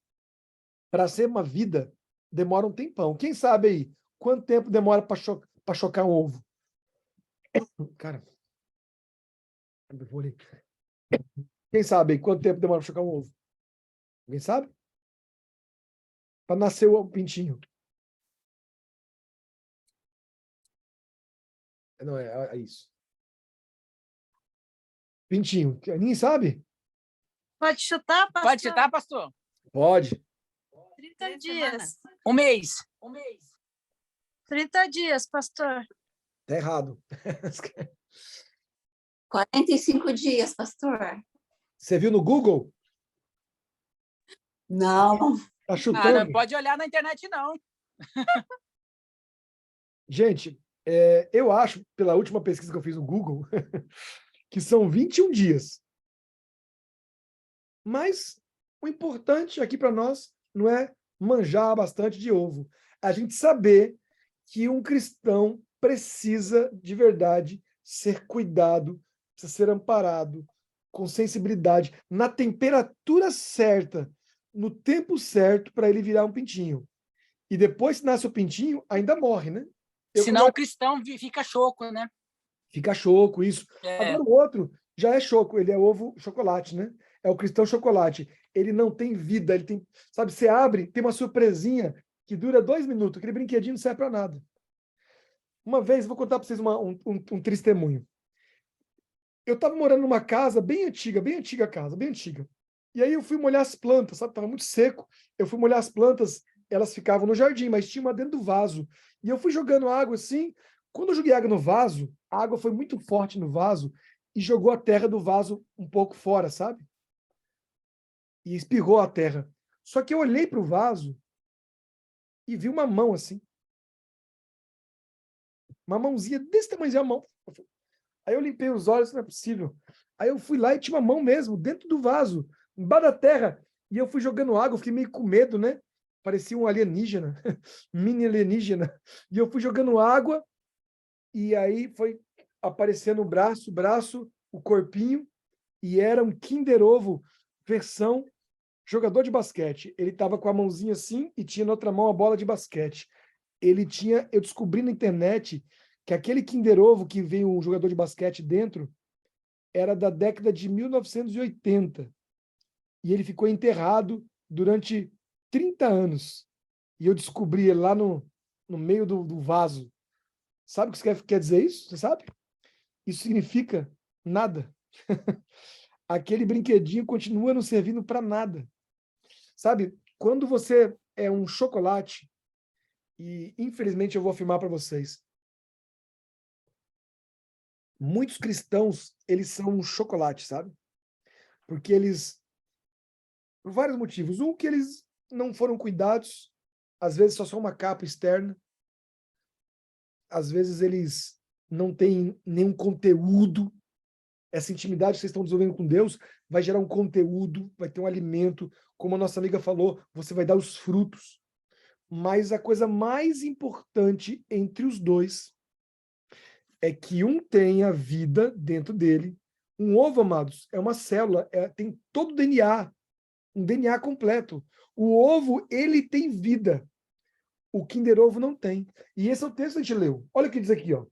para ser uma vida, demora um tempão. Quem sabe aí, quanto tempo demora para chocar um ovo? Cara, quem sabe aí, quanto tempo demora para chocar um ovo? Alguém sabe? Para nascer o pintinho. Não, é isso. Pintinho. Ninguém sabe? Pode chutar, pastor? Pode chutar, pastor? Pode. 30 dias. Um mês. 30 dias, pastor. Tá errado. 45 dias, pastor. Você viu no Google? Não. Tá chutando? Não pode olhar na internet, não. Gente, eu acho, pela última pesquisa que eu fiz no Google, que são 21 dias. Mas o importante aqui para nós não é manjar bastante de ovo. A gente saber que um cristão precisa, de verdade, ser cuidado, precisa ser amparado, com sensibilidade, na temperatura certa, no tempo certo, para ele virar um pintinho. E depois, se nasce o pintinho, ainda morre, né? Senão o cristão fica choco, né? Fica choco, isso. Agora o outro já é choco, ele é ovo chocolate, né? É o cristão chocolate. Ele não tem vida, ele tem... Sabe, você abre, tem uma surpresinha que dura 2 minutos. Aquele brinquedinho não serve para nada. Uma vez, vou contar para vocês um testemunho. Eu estava morando numa casa bem antiga casa, bem antiga. E aí eu fui molhar as plantas, sabe? Estava muito seco. Eu fui molhar as plantas, elas ficavam no jardim, mas tinha uma dentro do vaso. E eu fui jogando água assim. Quando eu joguei água no vaso, a água foi muito forte no vaso e jogou a terra do vaso um pouco fora, sabe? E espirrou a terra. Só que eu olhei para o vaso e vi uma mão assim. uma mãozinha desse tamanho, a mão. Aí eu limpei os olhos, não é possível. Aí eu fui lá e tinha uma mão mesmo, dentro do vaso, embaixo da terra. E eu fui jogando água, eu fiquei meio com medo, né? Parecia um alienígena, mini alienígena. E eu fui jogando água, e aí foi aparecendo o braço, o corpinho, e era um Kinder Ovo, versão jogador de basquete. Ele estava com a mãozinha assim, e tinha na outra mão a bola de basquete. Eu descobri na internet que aquele Kinder Ovo que veio um jogador de basquete dentro era da década de 1980. E ele ficou enterrado durante 30 anos. E eu descobri ele lá no meio do vaso. Sabe o que isso quer dizer isso? Você sabe? Isso significa nada. Aquele brinquedinho continua não servindo para nada. Sabe? Quando você é um chocolate, e infelizmente eu vou afirmar para vocês, muitos cristãos, eles são um chocolate, sabe? Porque eles, por vários motivos. Um, que eles não foram cuidados, às vezes só são uma capa externa, às vezes eles não têm nenhum conteúdo. Essa intimidade que vocês estão desenvolvendo com Deus vai gerar um conteúdo, vai ter um alimento, como a nossa amiga falou, você vai dar os frutos. Mas a coisa mais importante entre os dois é que um tenha vida dentro dele. Um ovo, amados, é uma célula, tem todo o DNA, um DNA completo. O ovo, ele tem vida. O Kinder Ovo não tem. E esse é o texto que a gente leu. Olha o que diz aqui, ó.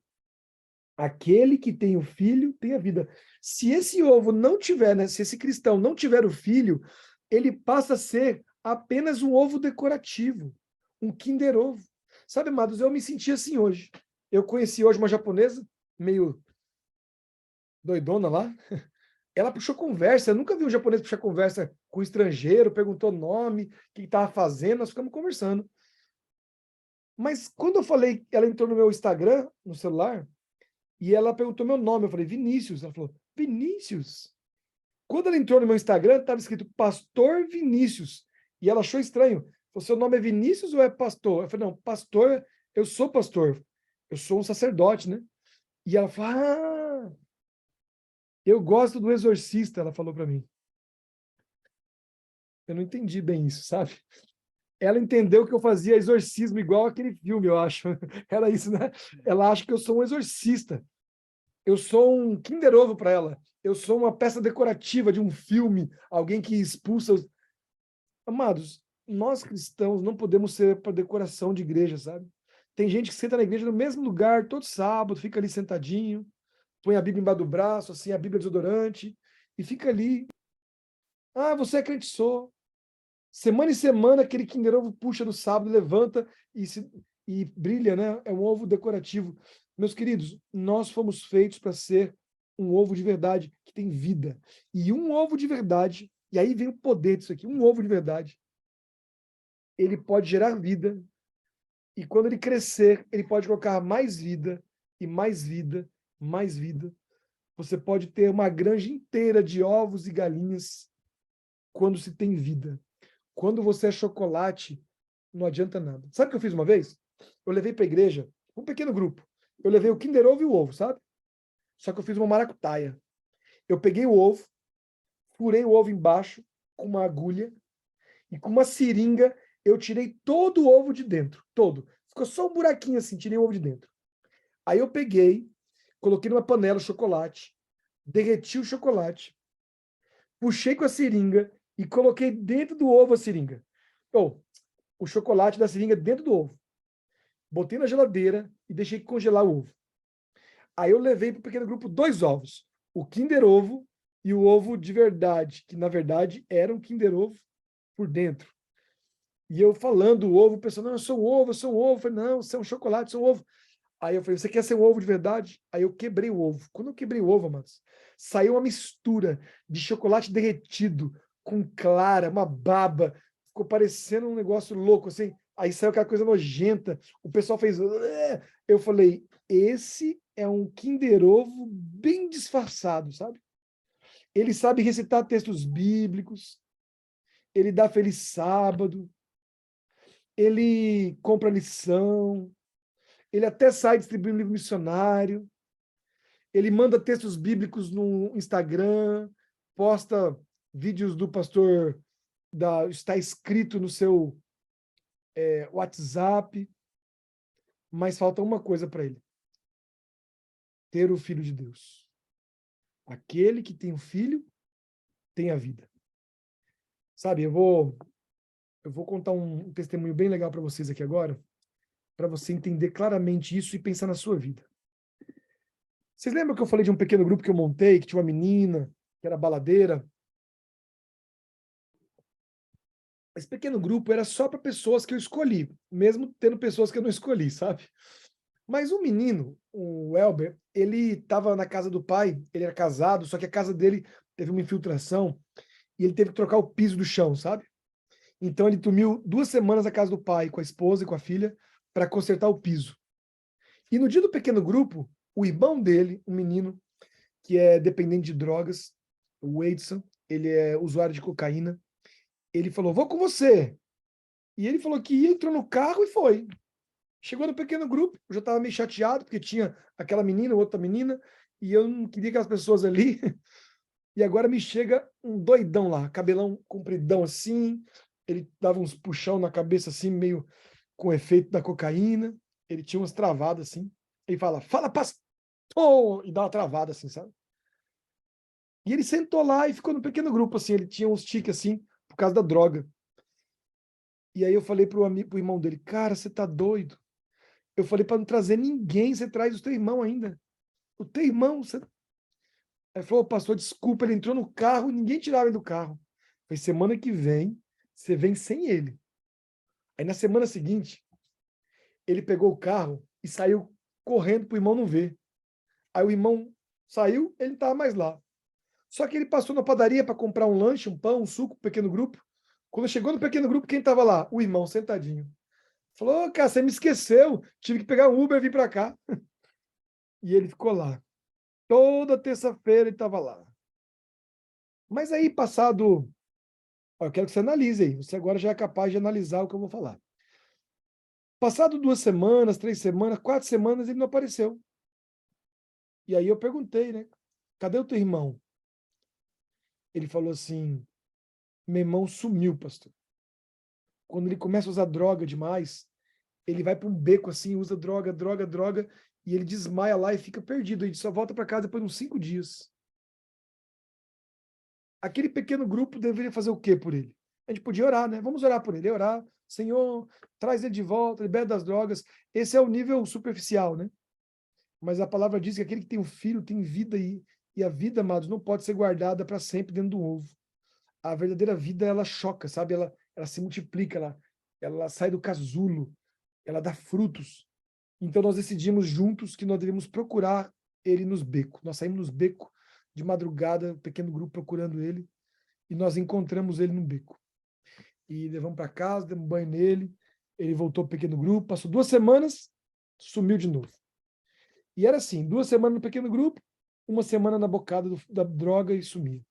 Aquele que tem o filho tem a vida. Se esse ovo não tiver, né, se esse cristão não tiver o filho, ele passa a ser apenas um ovo decorativo, um Kinder Ovo. Sabe, amados, eu me senti assim hoje. Eu conheci hoje uma japonesa, meio doidona lá. Ela puxou conversa. Eu nunca vi um japonês puxar conversa com um estrangeiro, perguntou nome, o que estava fazendo, nós ficamos conversando. Mas quando eu falei, ela entrou no meu Instagram, no celular, e ela perguntou meu nome. Eu falei, Vinícius. Ela falou, Vinícius? Quando ela entrou no meu Instagram, estava escrito Pastor Vinícius. E ela achou estranho. Falou, seu nome é Vinícius ou é pastor? Eu falei, não, pastor, eu sou pastor. Eu sou um sacerdote, né? E ela falou, ah, eu gosto do Exorcista, ela falou para mim. Eu não entendi bem isso, sabe? Ela entendeu que eu fazia exorcismo igual aquele filme, eu acho. Era isso, né? Ela acha que eu sou um exorcista. Eu sou um Kinder Ovo para ela. Eu sou uma peça decorativa de um filme, alguém que expulsa os... Amados, nós cristãos não podemos ser para decoração de igreja, sabe? Tem gente que senta na igreja no mesmo lugar, todo sábado, fica ali sentadinho, põe a Bíblia embaixo do braço, assim, a Bíblia desodorante, e fica ali. Ah, você é crente? Sou. Semana em semana, aquele Kinder Ovo puxa no sábado, levanta e brilha, né? É um ovo decorativo. Meus queridos, nós fomos feitos para ser um ovo de verdade, que tem vida. E um ovo de verdade, e aí vem o poder disso aqui, um ovo de verdade, ele pode gerar vida, e quando ele crescer, ele pode colocar mais vida, e mais vida, mais vida. Você pode ter uma granja inteira de ovos e galinhas quando se tem vida. Quando você é chocolate, não adianta nada. Sabe o que eu fiz uma vez? Eu levei para a igreja, um pequeno grupo. Eu levei o Kinder Ovo e o ovo, sabe? Só que eu fiz uma maracutaia. Eu peguei o ovo, furei o ovo embaixo com uma agulha e com uma seringa eu tirei todo o ovo de dentro. Todo. Ficou só um buraquinho assim, tirei o ovo de dentro. Aí eu peguei, coloquei numa panela o chocolate, derreti o chocolate, puxei com a seringa e coloquei dentro do ovo a seringa. O chocolate da seringa dentro do ovo. Botei na geladeira e deixei congelar o ovo. Aí eu levei para o pequeno grupo 2 ovos. O Kinder Ovo e o ovo de verdade, que na verdade era um Kinder Ovo por dentro. E eu falando o ovo, o pessoal, não, eu sou um ovo, eu sou um ovo. Eu falei, não, você é um chocolate, eu sou um ovo. Aí eu falei, você quer ser um ovo de verdade? Aí eu quebrei o ovo. Quando eu quebrei o ovo, amados, saiu uma mistura de chocolate derretido com clara, uma baba. Ficou parecendo um negócio louco, assim. Aí saiu aquela coisa nojenta. O pessoal fez... Eu falei, esse é um Kinder Ovo bem disfarçado, sabe? Ele sabe recitar textos bíblicos. Ele dá feliz sábado. Ele compra lição. Ele até sai distribuindo livro missionário. Ele manda textos bíblicos no Instagram, posta vídeos do pastor, está escrito no seu WhatsApp. Mas falta uma coisa para ele: ter o Filho de Deus. Aquele que tem o Filho tem a vida. Sabe, eu vou contar um testemunho bem legal para vocês aqui agora, para você entender claramente isso e pensar na sua vida. Vocês lembram que eu falei de um pequeno grupo que eu montei, que tinha uma menina, que era baladeira? Esse pequeno grupo era só para pessoas que eu escolhi, mesmo tendo pessoas que eu não escolhi, sabe? Mas o menino, o Elber, ele estava na casa do pai, ele era casado, só que a casa dele teve uma infiltração e ele teve que trocar o piso do chão, sabe? Então ele dormiu 2 semanas na casa do pai, com a esposa e com a filha, para consertar o piso. E no dia do pequeno grupo, o irmão dele, um menino que é dependente de drogas, o Edson, ele é usuário de cocaína, ele falou, vou com você. E ele falou que ia, entrou no carro e foi. Chegou no pequeno grupo, eu já estava meio chateado, porque tinha aquela menina, outra menina, e eu não queria aquelas pessoas ali. E agora me chega um doidão lá, cabelão compridão assim, ele dava uns puxão na cabeça assim, meio com efeito da cocaína, ele tinha umas travadas assim, ele fala pastor, e dá uma travada assim, sabe? E ele sentou lá e ficou no pequeno grupo assim, ele tinha uns tiques assim, por causa da droga. E aí eu falei pro irmão dele, cara, você tá doido? Eu falei para não trazer ninguém, você traz o teu irmão ainda. O teu irmão, você... Aí ele falou, pastor, desculpa, ele entrou no carro, ninguém tirava ele do carro. Foi semana que vem, você vem sem ele. Aí na semana seguinte, ele pegou o carro e saiu correndo pro irmão não ver. Aí o irmão saiu, ele não estava mais lá. Só que ele passou na padaria para comprar um lanche, um pão, um suco, um pequeno grupo. Quando chegou no pequeno grupo, quem estava lá? O irmão, sentadinho. Falou, cara, você me esqueceu, tive que pegar um Uber e vir para cá. E ele ficou lá. Toda terça-feira ele estava lá. Mas aí, passado... eu quero que você analise aí. Você agora já é capaz de analisar o que eu vou falar. Passado 2 semanas, 3 semanas, 4 semanas, ele não apareceu. E aí eu perguntei, né? Cadê o teu irmão? Ele falou assim, meu irmão sumiu, pastor. Quando ele começa a usar droga demais, ele vai para um beco assim, usa droga, e ele desmaia lá e fica perdido. Ele só volta para casa depois de uns 5 dias. Aquele pequeno grupo deveria fazer o quê por ele? A gente podia orar, né? Vamos orar por ele. Orar, Senhor, traz ele de volta, liberta das drogas. Esse é o nível superficial, né? Mas a palavra diz que aquele que tem um filho tem vida e a vida, amados, não pode ser guardada para sempre dentro do ovo. A verdadeira vida, ela choca, sabe? Ela se multiplica, ela sai do casulo, ela dá frutos. Então nós decidimos juntos que nós devemos procurar ele nos becos. Nós saímos nos becos de madrugada, um pequeno grupo procurando ele, e nós encontramos ele no beco. E levamos para casa, demos banho nele, ele voltou para o pequeno grupo, passou 2 semanas, sumiu de novo. E era assim, 2 semanas no pequeno grupo, 1 semana na bocada da droga e sumia.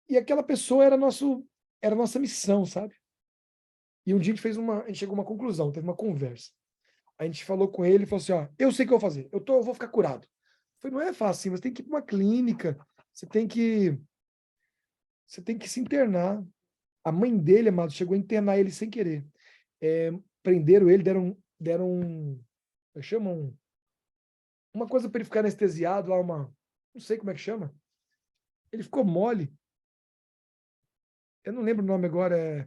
E aquela pessoa era a nossa missão, sabe? E um dia a gente chegou a uma conclusão, teve uma conversa. A gente falou com ele e falou assim, ó, eu sei o que eu vou fazer, eu vou ficar curado. Eu falei, não é fácil, você tem que ir para uma clínica, você tem que se internar. A mãe dele, amado, chegou a internar ele sem querer. Prenderam ele, deram uma coisa para ele ficar anestesiado, lá não sei como é que chama. Ele ficou mole. Eu não lembro o nome agora,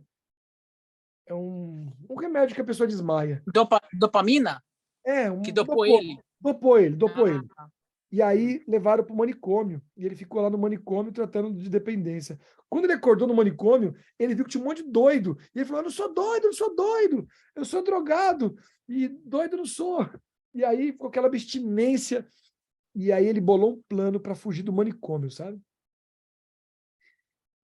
é um remédio que a pessoa desmaia. Dopamina? Que dopou ele. Dopou ele. E aí levaram para o manicômio. E ele ficou lá no manicômio tratando de dependência. Quando ele acordou no manicômio, ele viu que tinha um monte de doido. E ele falou, eu não sou doido. Eu sou drogado. E doido não sou. E aí ficou aquela abstinência. E aí ele bolou um plano para fugir do manicômio, sabe?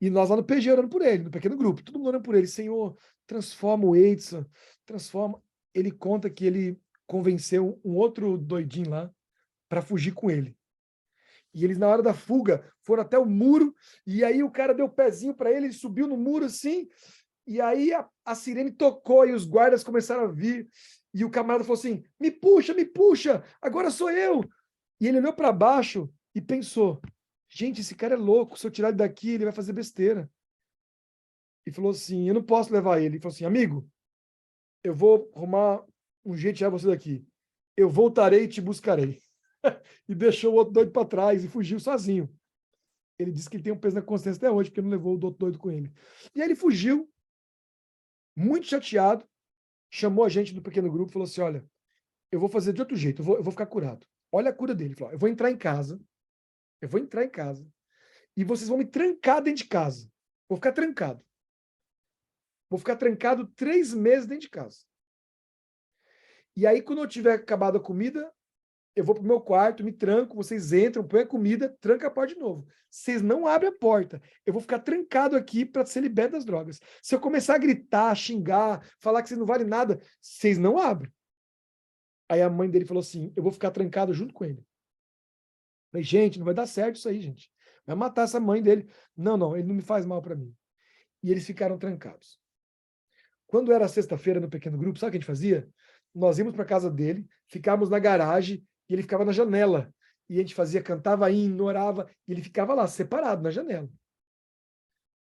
E nós lá no PG orando por ele, no pequeno grupo. Todo mundo orando por ele. Senhor, transforma o Edson. Transforma. Ele conta que ele convenceu um outro doidinho lá para fugir com ele. E eles, na hora da fuga, foram até o muro, e aí o cara deu o pezinho para ele subiu no muro assim, e aí a sirene tocou, e os guardas começaram a vir, E o camarada falou assim, me puxa, agora sou eu. E ele olhou para baixo e pensou, gente, esse cara é louco, se eu tirar ele daqui, ele vai fazer besteira. E falou assim, eu não posso levar ele. Ele falou assim, amigo, eu vou arrumar um jeito de tirar você daqui. Eu voltarei e te buscarei. E deixou o outro doido para trás e fugiu sozinho. Ele disse que ele tem um peso na consciência até hoje, porque não levou o outro doido com ele. E aí ele fugiu, muito chateado, chamou a gente do pequeno grupo e falou assim, olha, eu vou fazer de outro jeito, eu vou ficar curado. Olha a cura dele. Ele falou, eu vou entrar em casa, e vocês vão me trancar dentro de casa. Vou ficar trancado. Vou ficar trancado 3 meses dentro de casa. E aí, quando eu tiver acabado a comida, eu vou pro meu quarto, me tranco, vocês entram, põem a comida, tranca a porta de novo. Vocês não abrem a porta. Eu vou ficar trancado aqui para ser liberto das drogas. Se eu começar a gritar, xingar, falar que vocês não valem nada, vocês não abrem. Aí a mãe dele falou assim, eu vou ficar trancado junto com ele. Falei, gente, não vai dar certo isso aí, gente. Vai matar essa mãe dele. Não, ele não me faz mal para mim. E eles ficaram trancados. Quando era sexta-feira no pequeno grupo, sabe o que a gente fazia? Nós íamos para a casa dele, ficávamos na garagem e ele ficava na janela. E a gente cantava hino, orava, e ele ficava lá, separado, na janela.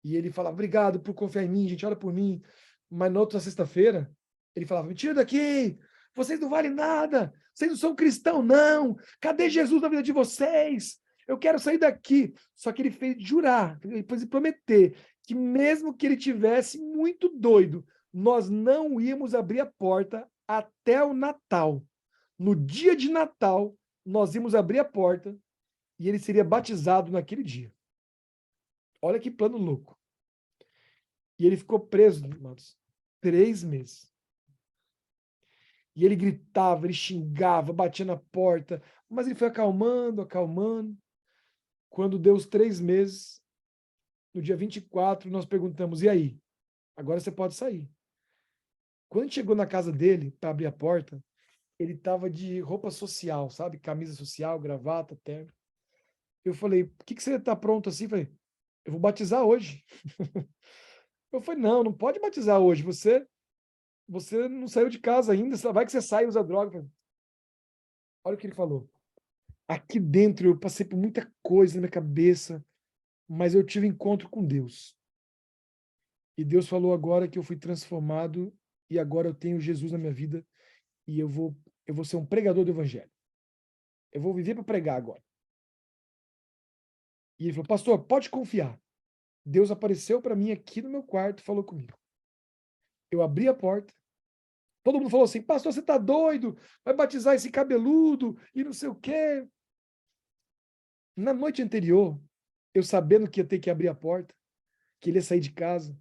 E ele falava, obrigado por confiar em mim, gente, ora por mim. Mas na outra sexta-feira, ele falava, me tira daqui, vocês não valem nada, vocês não são cristãos, não. Cadê Jesus na vida de vocês? Eu quero sair daqui. Só que ele fez jurar, ele fez prometer, que mesmo que ele tivesse muito doido, nós não íamos abrir a porta até o Natal. No dia de Natal, nós íamos abrir a porta e ele seria batizado naquele dia. Olha que plano louco. E ele ficou preso, irmãos, 3 meses. E ele gritava, ele xingava, batia na porta, mas ele foi acalmando. Quando deu os 3 meses, no dia 24, nós perguntamos, e aí? Agora você pode sair. Quando a gente chegou na casa dele, para abrir a porta, ele estava de roupa social, sabe? Camisa social, gravata, terno. Eu falei, por que você está pronto assim? Eu falei, eu vou batizar hoje. Eu falei, não pode batizar hoje. Você não saiu de casa ainda, vai que você sai e usa droga. Olha o que ele falou. Aqui dentro eu passei por muita coisa na minha cabeça, mas eu tive encontro com Deus. E Deus falou agora que eu fui transformado e agora eu tenho Jesus na minha vida e eu vou ser um pregador do evangelho. Eu vou viver para pregar agora. E ele falou, pastor, pode confiar. Deus apareceu para mim aqui no meu quarto e falou comigo. Eu abri a porta. Todo mundo falou assim, pastor, você tá doido? Vai batizar esse cabeludo e não sei o quê. Na noite anterior, eu sabendo que ia ter que abrir a porta, que ele ia sair de casa,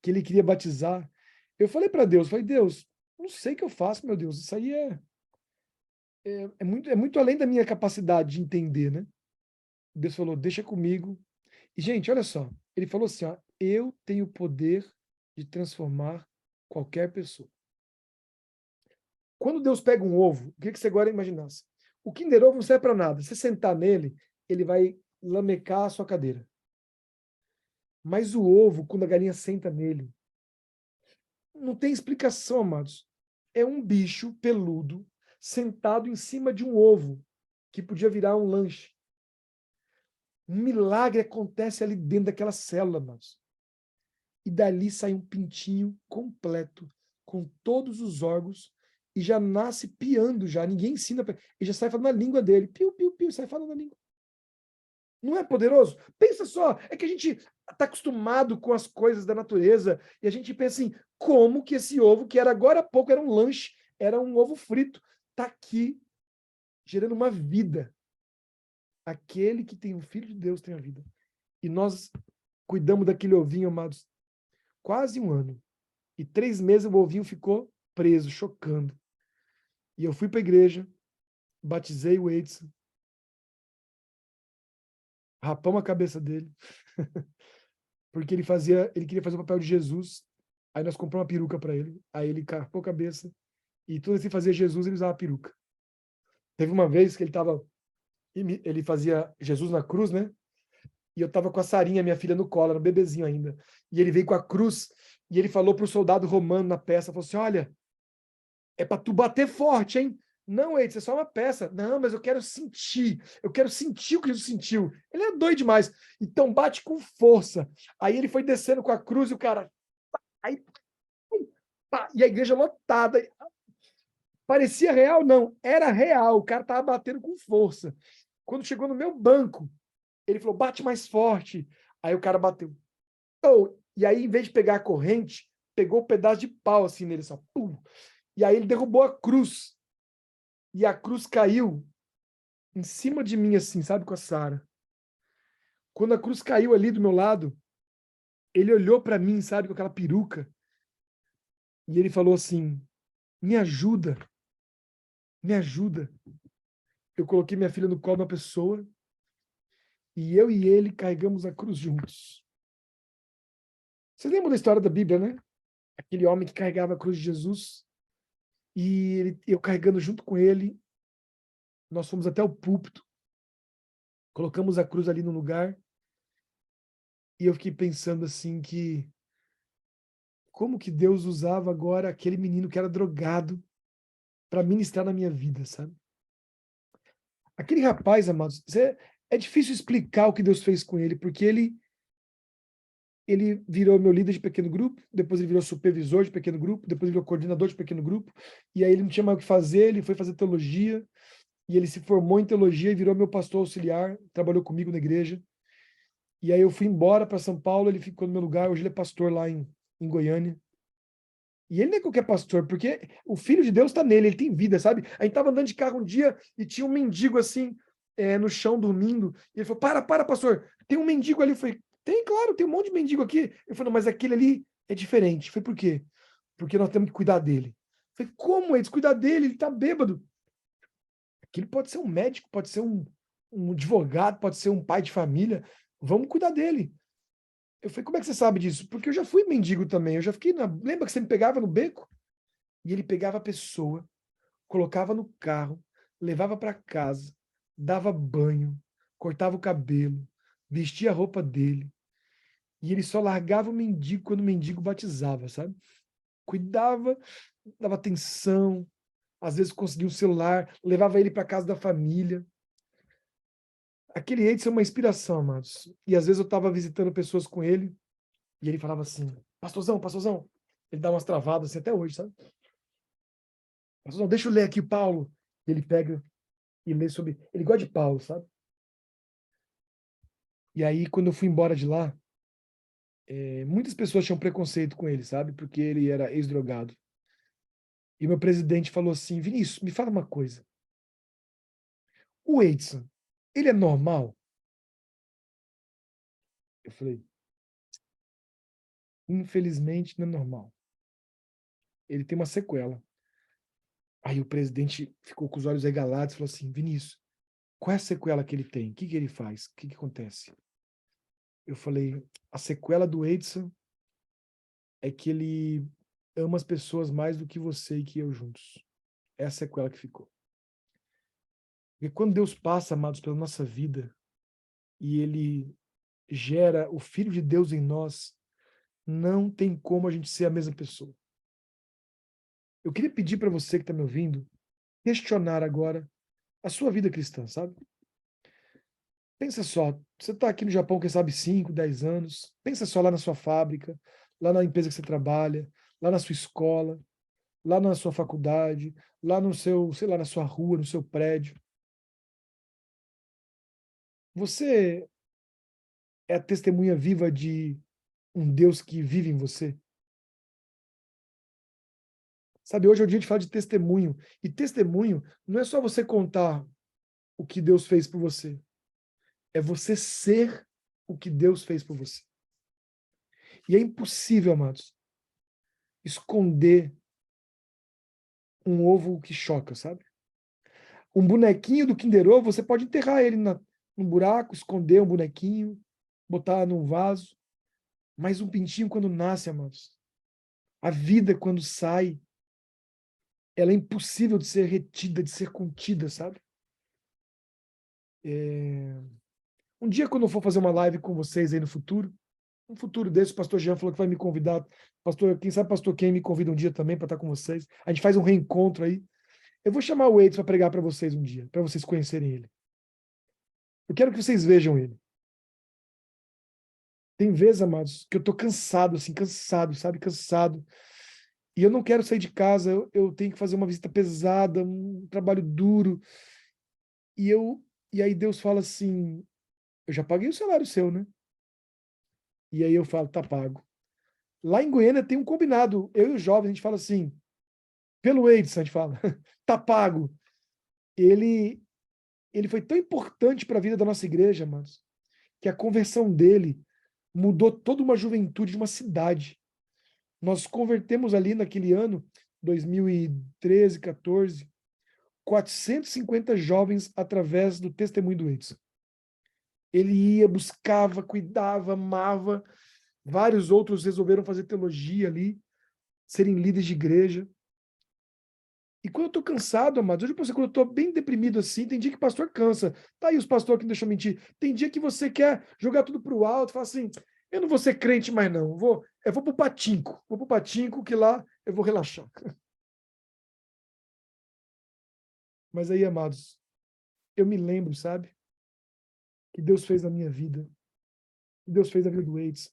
que ele queria batizar, eu falei para Deus, Deus, não sei o que eu faço, meu Deus, isso aí é muito além da minha capacidade de entender, né? Deus falou, deixa comigo. E, gente, olha só, ele falou assim, ó, eu tenho o poder de transformar qualquer pessoa. Quando Deus pega um ovo, o que você agora imaginasse? O Kinder Ovo não serve para nada. Se você sentar nele, ele vai lamecar a sua cadeira. Mas o ovo, quando a galinha senta nele, não tem explicação, amados. É um bicho peludo sentado em cima de um ovo que podia virar um lanche. Um milagre acontece ali dentro daquela célula, amados. E dali sai um pintinho completo, com todos os órgãos, e já nasce piando já. Ninguém ensina, ele já sai falando a língua dele. Piu, piu, piu, sai falando a língua. Não é poderoso? Pensa só, é que a gente está acostumado com as coisas da natureza e a gente pensa assim, como que esse ovo, que era agora há pouco, era um lanche, era um ovo frito, está aqui gerando uma vida. Aquele que tem o Filho de Deus tem a vida. E nós cuidamos daquele ovinho, amados, quase 1 ano. E 3 meses o ovinho ficou preso, chocando. E eu fui para a igreja, batizei o Edson, rapamos a cabeça dele, porque ele queria fazer o papel de Jesus. Aí nós compramos uma peruca para ele, aí ele rapou a cabeça, e tudo que fazia Jesus, ele usava a peruca. Teve uma vez que ele fazia Jesus na cruz, né? E eu estava com a Sarinha, minha filha, no colo, era um bebezinho ainda. E ele veio com a cruz, e ele falou para o soldado romano na peça, falou assim, olha, é para tu bater forte, hein? Não, Edson, é só uma peça. Não, mas eu quero sentir o que Jesus sentiu. Ele é doido demais. Então bate com força. Aí ele foi descendo com a cruz e o cara... Aí, pá, e a igreja lotada. Parecia real? Não, era real. O cara tava batendo com força. Quando chegou no meu banco, ele falou, bate mais forte. Aí o cara bateu. Oh, e aí, em vez de pegar a corrente, pegou um pedaço de pau assim nele, só. Pum. E aí ele derrubou a cruz. E a cruz caiu em cima de mim, assim, sabe, com a Sara. Quando a cruz caiu ali do meu lado, ele olhou para mim, sabe, com aquela peruca. E ele falou assim, me ajuda. Me ajuda. Eu coloquei minha filha no colo de uma pessoa e eu e ele carregamos a cruz juntos. Vocês lembram da história da Bíblia, né? Aquele homem que carregava a cruz de Jesus e eu carregando junto com ele. Nós fomos até o púlpito, colocamos a cruz ali no lugar e eu fiquei pensando assim que como que Deus usava agora aquele menino que era drogado para ministrar na minha vida, sabe? Aquele rapaz, amados, é difícil explicar o que Deus fez com ele, porque ele virou meu líder de pequeno grupo, depois ele virou supervisor de pequeno grupo, depois ele virou coordenador de pequeno grupo, e aí ele não tinha mais o que fazer, ele foi fazer teologia, e ele se formou em teologia e virou meu pastor auxiliar, trabalhou comigo na igreja. E aí eu fui embora para São Paulo, ele ficou no meu lugar, hoje ele é pastor lá em Goiânia. E ele não é qualquer pastor, porque o Filho de Deus está nele, ele tem vida, sabe? A gente estava andando de carro um dia e tinha um mendigo assim, no chão dormindo, e ele falou, para, pastor, tem um mendigo ali. Eu falei, tem, claro, tem um monte de mendigo aqui. Ele falou, mas aquele ali é diferente. Eu falei, por quê? Porque nós temos que cuidar dele. Eu falei, como é descuidar dele? Ele está bêbado. Aquele pode ser um médico, pode ser um advogado, pode ser um pai de família. Vamos cuidar dele. Eu falei, como é que você sabe disso? Porque eu já fui mendigo também. Eu já fiquei Lembra que você me pegava no beco? E ele pegava a pessoa, colocava no carro, levava para casa, dava banho, cortava o cabelo, vestia a roupa dele. E ele só largava o mendigo quando o mendigo batizava, sabe? Cuidava, dava atenção. Às vezes conseguia um celular, levava ele para casa da família. Aquele Edson é uma inspiração, amados. E às vezes eu estava visitando pessoas com ele, e ele falava assim, pastorzão. Ele dá umas travadas assim, até hoje, sabe? Pastorzão, deixa eu ler aqui Paulo. Ele pega e lê sobre... Ele gosta de Paulo, sabe? E aí, quando eu fui embora de lá, muitas pessoas tinham preconceito com ele, sabe? Porque ele era ex-drogado. E o meu presidente falou assim, Vinícius, me fala uma coisa. O Edson, ele é normal? Eu falei, infelizmente não é normal. Ele tem uma sequela. Aí o presidente ficou com os olhos regalados e falou assim, Vinícius, qual é a sequela que ele tem? O que ele faz? O que acontece? Eu falei, a sequela do Edson é que ele ama as pessoas mais do que você e que eu juntos. É a sequela que ficou. Porque quando Deus passa, amados, pela nossa vida e ele gera o Filho de Deus em nós, não tem como a gente ser a mesma pessoa. Eu queria pedir para você que está me ouvindo, questionar agora a sua vida cristã, sabe? Pensa só, você está aqui no Japão, quem sabe 5, 10 anos, pensa só lá na sua fábrica, lá na empresa que você trabalha, lá na sua escola, lá na sua faculdade, lá no seu, sei lá, na sua rua, no seu prédio. Você é a testemunha viva de um Deus que vive em você? Sabe, hoje é o dia de falar de testemunho. E testemunho não é só você contar o que Deus fez por você. É você ser o que Deus fez por você. E é impossível, amados, esconder um ovo que choca, sabe? Um bonequinho do Kinder Ovo, você pode enterrar ele num buraco, esconder um bonequinho, botar num vaso. Mas um pintinho quando nasce, amados, a vida quando sai, ela é impossível de ser retida, de ser contida, sabe? Um dia, quando eu for fazer uma live com vocês aí no futuro, Um futuro desse, o pastor Jean falou que vai me convidar. Quem sabe o pastor Ken me convida um dia também para estar com vocês. A gente faz um reencontro aí. Eu vou chamar o Eides para pregar para vocês um dia, para vocês conhecerem ele. Eu quero que vocês vejam ele. Tem vezes, amados, que eu tô cansado, assim, cansado, sabe? Cansado. E eu não quero sair de casa, eu tenho que fazer uma visita pesada, um trabalho duro. E aí Deus fala assim, eu já paguei o salário seu, né? E aí eu falo, tá pago. Lá em Goiânia tem um combinado, eu e os jovens, a gente fala assim, pelo Eides, a gente fala, tá pago. Ele foi tão importante para a vida da nossa igreja, amados, que a conversão dele mudou toda uma juventude de uma cidade. Nós convertemos ali naquele ano, 2013, 14, 450 jovens através do testemunho do Eides. Ele ia, buscava, cuidava, amava. Vários outros resolveram fazer teologia ali, serem líderes de igreja. E quando eu tô cansado, amados, hoje eu posso, quando eu tô bem deprimido assim, tem dia que o pastor cansa. Tá aí os pastores que não deixam mentir. Tem dia que você quer jogar tudo pro alto, fala assim, eu não vou ser crente mais não, eu vou pro patinco. Vou pro patinco que lá eu vou relaxar. Mas aí, amados, eu me lembro, sabe? Que Deus fez na minha vida. Que Deus fez na vida do Eides.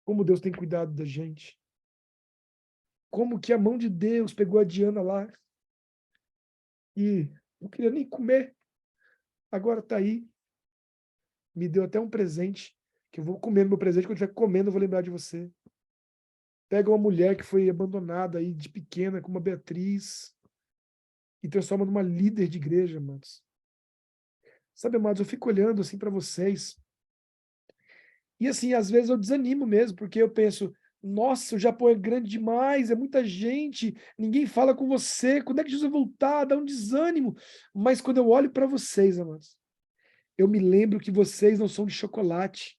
Como Deus tem cuidado da gente. Como que a mão de Deus pegou a Diana lá e não queria nem comer. Agora tá aí. Me deu até um presente, que eu vou comer no meu presente, quando eu estiver comendo eu vou lembrar de você. Pega uma mulher que foi abandonada aí de pequena, como a Beatriz, e transforma numa líder de igreja, amados. Sabe, amados, eu fico olhando assim para vocês, e assim, às vezes eu desanimo mesmo, porque eu penso, nossa, o Japão é grande demais, é muita gente, ninguém fala com você, quando é que Jesus vai voltar? Dá um desânimo. Mas quando eu olho para vocês, amados, eu me lembro que vocês não são de chocolate.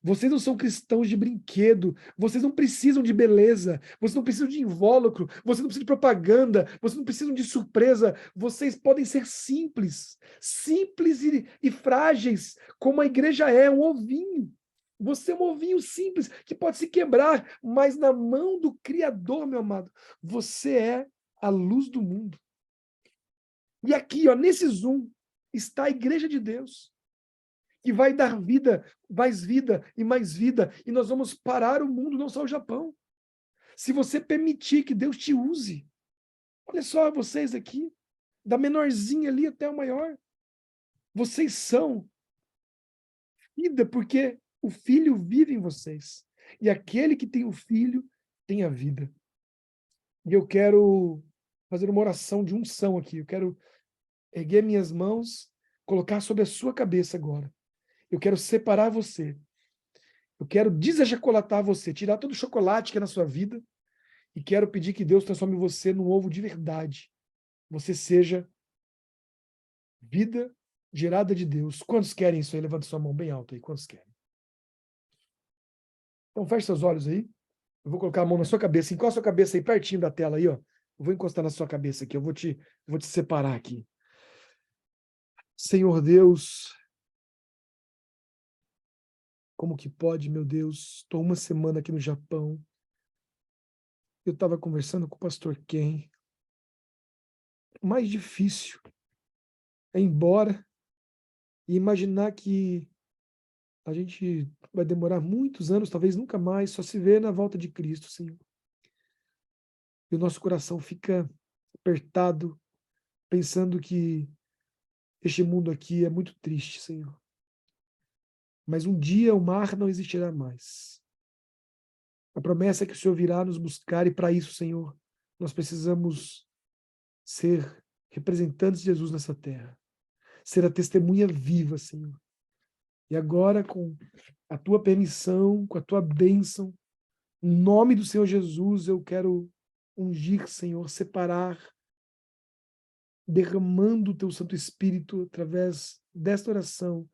Vocês não são cristãos de brinquedo, vocês não precisam de beleza, vocês não precisam de invólucro, vocês não precisam de propaganda, vocês não precisam de surpresa, vocês podem ser simples, simples e frágeis, como a igreja é, um ovinho. Você é um ovinho simples, que pode se quebrar, mas na mão do Criador, meu amado, você é a luz do mundo. E aqui, ó, nesse Zoom, está a igreja de Deus, que vai dar vida, mais vida, e nós vamos parar o mundo, não só o Japão. Se você permitir que Deus te use, olha só vocês aqui, da menorzinha ali até o maior, vocês são vida, porque o Filho vive em vocês, e aquele que tem o Filho tem a vida. E eu quero fazer uma oração de unção aqui, eu quero erguer minhas mãos, colocar sobre a sua cabeça agora. Eu quero separar você. Eu quero desachocolatar você, tirar todo o chocolate que é na sua vida e quero pedir que Deus transforme você num ovo de verdade. Você seja vida gerada de Deus. Quantos querem isso aí? Levanta sua mão bem alto aí. Quantos querem? Então feche seus olhos aí. Eu vou colocar a mão na sua cabeça. Encosta a sua cabeça aí pertinho da tela aí, ó. Eu vou encostar na sua cabeça aqui. Eu vou te separar aqui. Senhor Deus, como que pode, meu Deus? Estou uma semana aqui no Japão. Eu estava conversando com o pastor Ken. O mais difícil é ir embora e imaginar que a gente vai demorar muitos anos, talvez nunca mais, só se vê na volta de Cristo, Senhor. E o nosso coração fica apertado, pensando que este mundo aqui é muito triste, Senhor. Mas um dia o mar não existirá mais. A promessa é que o Senhor virá nos buscar e para isso, Senhor, nós precisamos ser representantes de Jesus nessa terra. Ser a testemunha viva, Senhor. E agora, com a tua permissão, com a tua bênção, em nome do Senhor Jesus, eu quero ungir, Senhor, separar, derramando o teu Santo Espírito através desta oração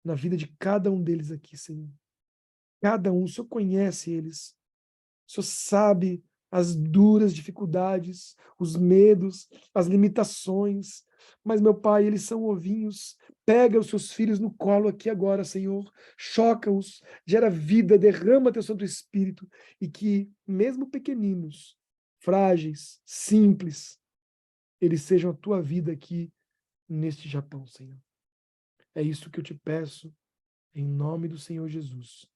na vida de cada um deles aqui, Senhor. Cada um, o Senhor conhece eles. O Senhor sabe as duras dificuldades, os medos, as limitações, mas, meu Pai, eles são ovinhos. Pega os seus filhos no colo aqui agora, Senhor. Choca-os, gera vida, derrama teu Santo Espírito e que, mesmo pequeninos, frágeis, simples, eles sejam a tua vida aqui neste Japão, Senhor. É isso que eu te peço, em nome do Senhor Jesus.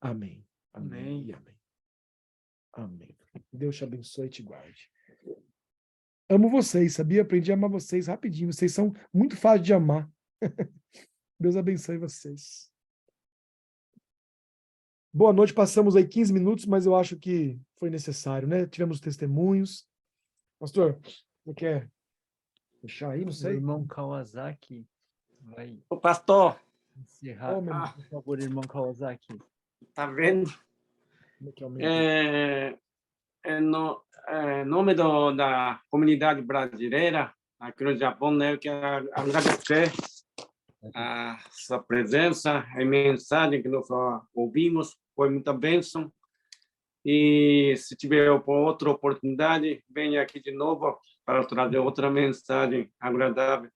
Amém. Amém e amém. Amém. Deus te abençoe e te guarde. Amo vocês, sabia? Aprendi a amar vocês rapidinho. Vocês são muito fáceis de amar. Deus abençoe vocês. Boa noite. Passamos aí 15 minutos, mas eu acho que foi necessário, né? Tivemos testemunhos. Pastor, você quer fechar aí? Não O sei. irmão Kawasaki vai Ô, pastor, encerrar. Por favor, irmão Kawasaki. tá vendo? Como é que aumenta? Em nome da comunidade brasileira aqui no Japão, né, eu quero agradecer a sua presença, a mensagem que nós ouvimos, foi muita bênção. E se tiver outra oportunidade, venha aqui de novo para trazer outra mensagem agradável.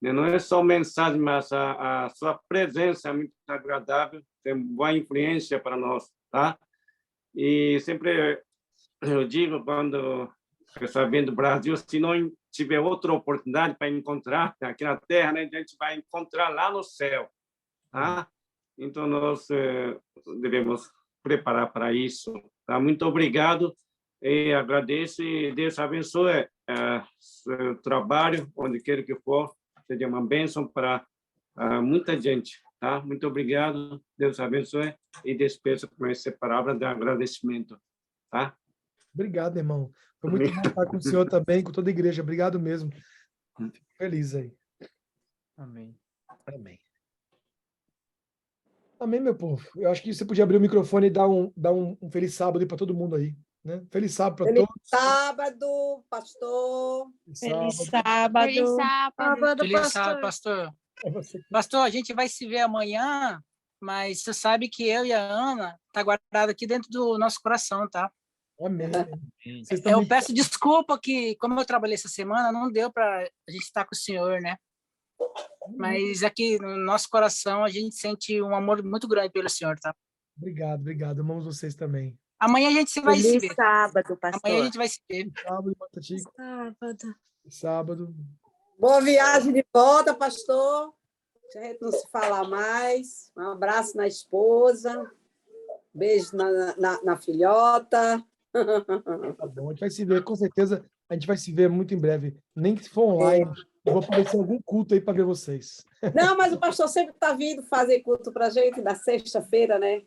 Não é só mensagem, mas a sua presença é muito agradável, tem boa influência para nós, tá? E sempre eu digo, quando eu estou vindo do Brasil, se não tiver outra oportunidade para encontrar aqui na Terra, né, a gente vai encontrar lá no céu, tá? Então, nós devemos preparar para isso, tá? Muito obrigado e agradeço e Deus abençoe seu trabalho, onde quer que for, seja uma bênção para muita gente, tá? Muito obrigado, Deus abençoe e despeço com essa palavra de agradecimento, tá? Obrigado, irmão. Foi muito bom estar com o senhor também, com toda a igreja. Obrigado mesmo. Fico feliz aí. Amém. Amém. Amém, meu povo. Eu acho que você podia abrir o microfone e dar um feliz sábado para todo mundo aí, né? Feliz sábado para Feliz todos. sábado, pastor. Feliz sábado. Feliz sábado. Feliz sábado, pastor. Pastor, a gente vai se ver amanhã, mas você sabe que eu e a Ana tá guardado aqui dentro do nosso coração, tá? Amém. Eu peço desculpa que, como eu trabalhei essa semana, não deu para a gente estar com o senhor, né? Mas aqui no nosso coração a gente sente um amor muito grande pelo senhor, tá? Obrigado, obrigado. Amamos vocês também. Amanhã a gente vai se ver. Feliz sábado, pastor. Amanhã a gente vai se ver. Sábado, Patatico. Sábado. Sábado. Boa viagem de volta, pastor. Se a gente não se falar mais, um abraço na esposa, beijo na filhota. Tá bom, a gente vai se ver, com certeza, a gente vai se ver muito em breve. Nem que for online, eu vou aparecer em algum culto aí para ver vocês. Não, mas o pastor sempre está vindo fazer culto para a gente na sexta-feira, né?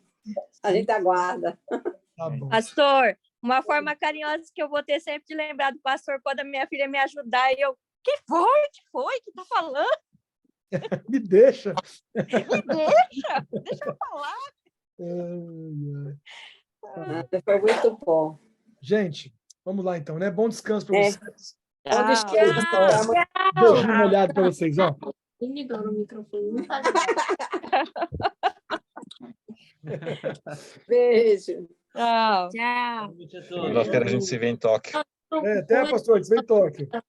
A gente aguarda. Tá bom. Pastor, uma forma carinhosa que eu vou ter sempre de lembrar do pastor quando a minha filha me ajudar e eu, que foi que tá falando? Me deixa. Deixa eu falar. Foi muito bom. Gente, vamos lá então, né? Bom descanso para vocês. Bom descanso. Beijinho molhado para vocês, ó. Ligando o microfone. Beijo. Tchau. Tchau. Segunda-feira a gente se vê em Tóquio. Até, pastor, a gente se vê em Tóquio.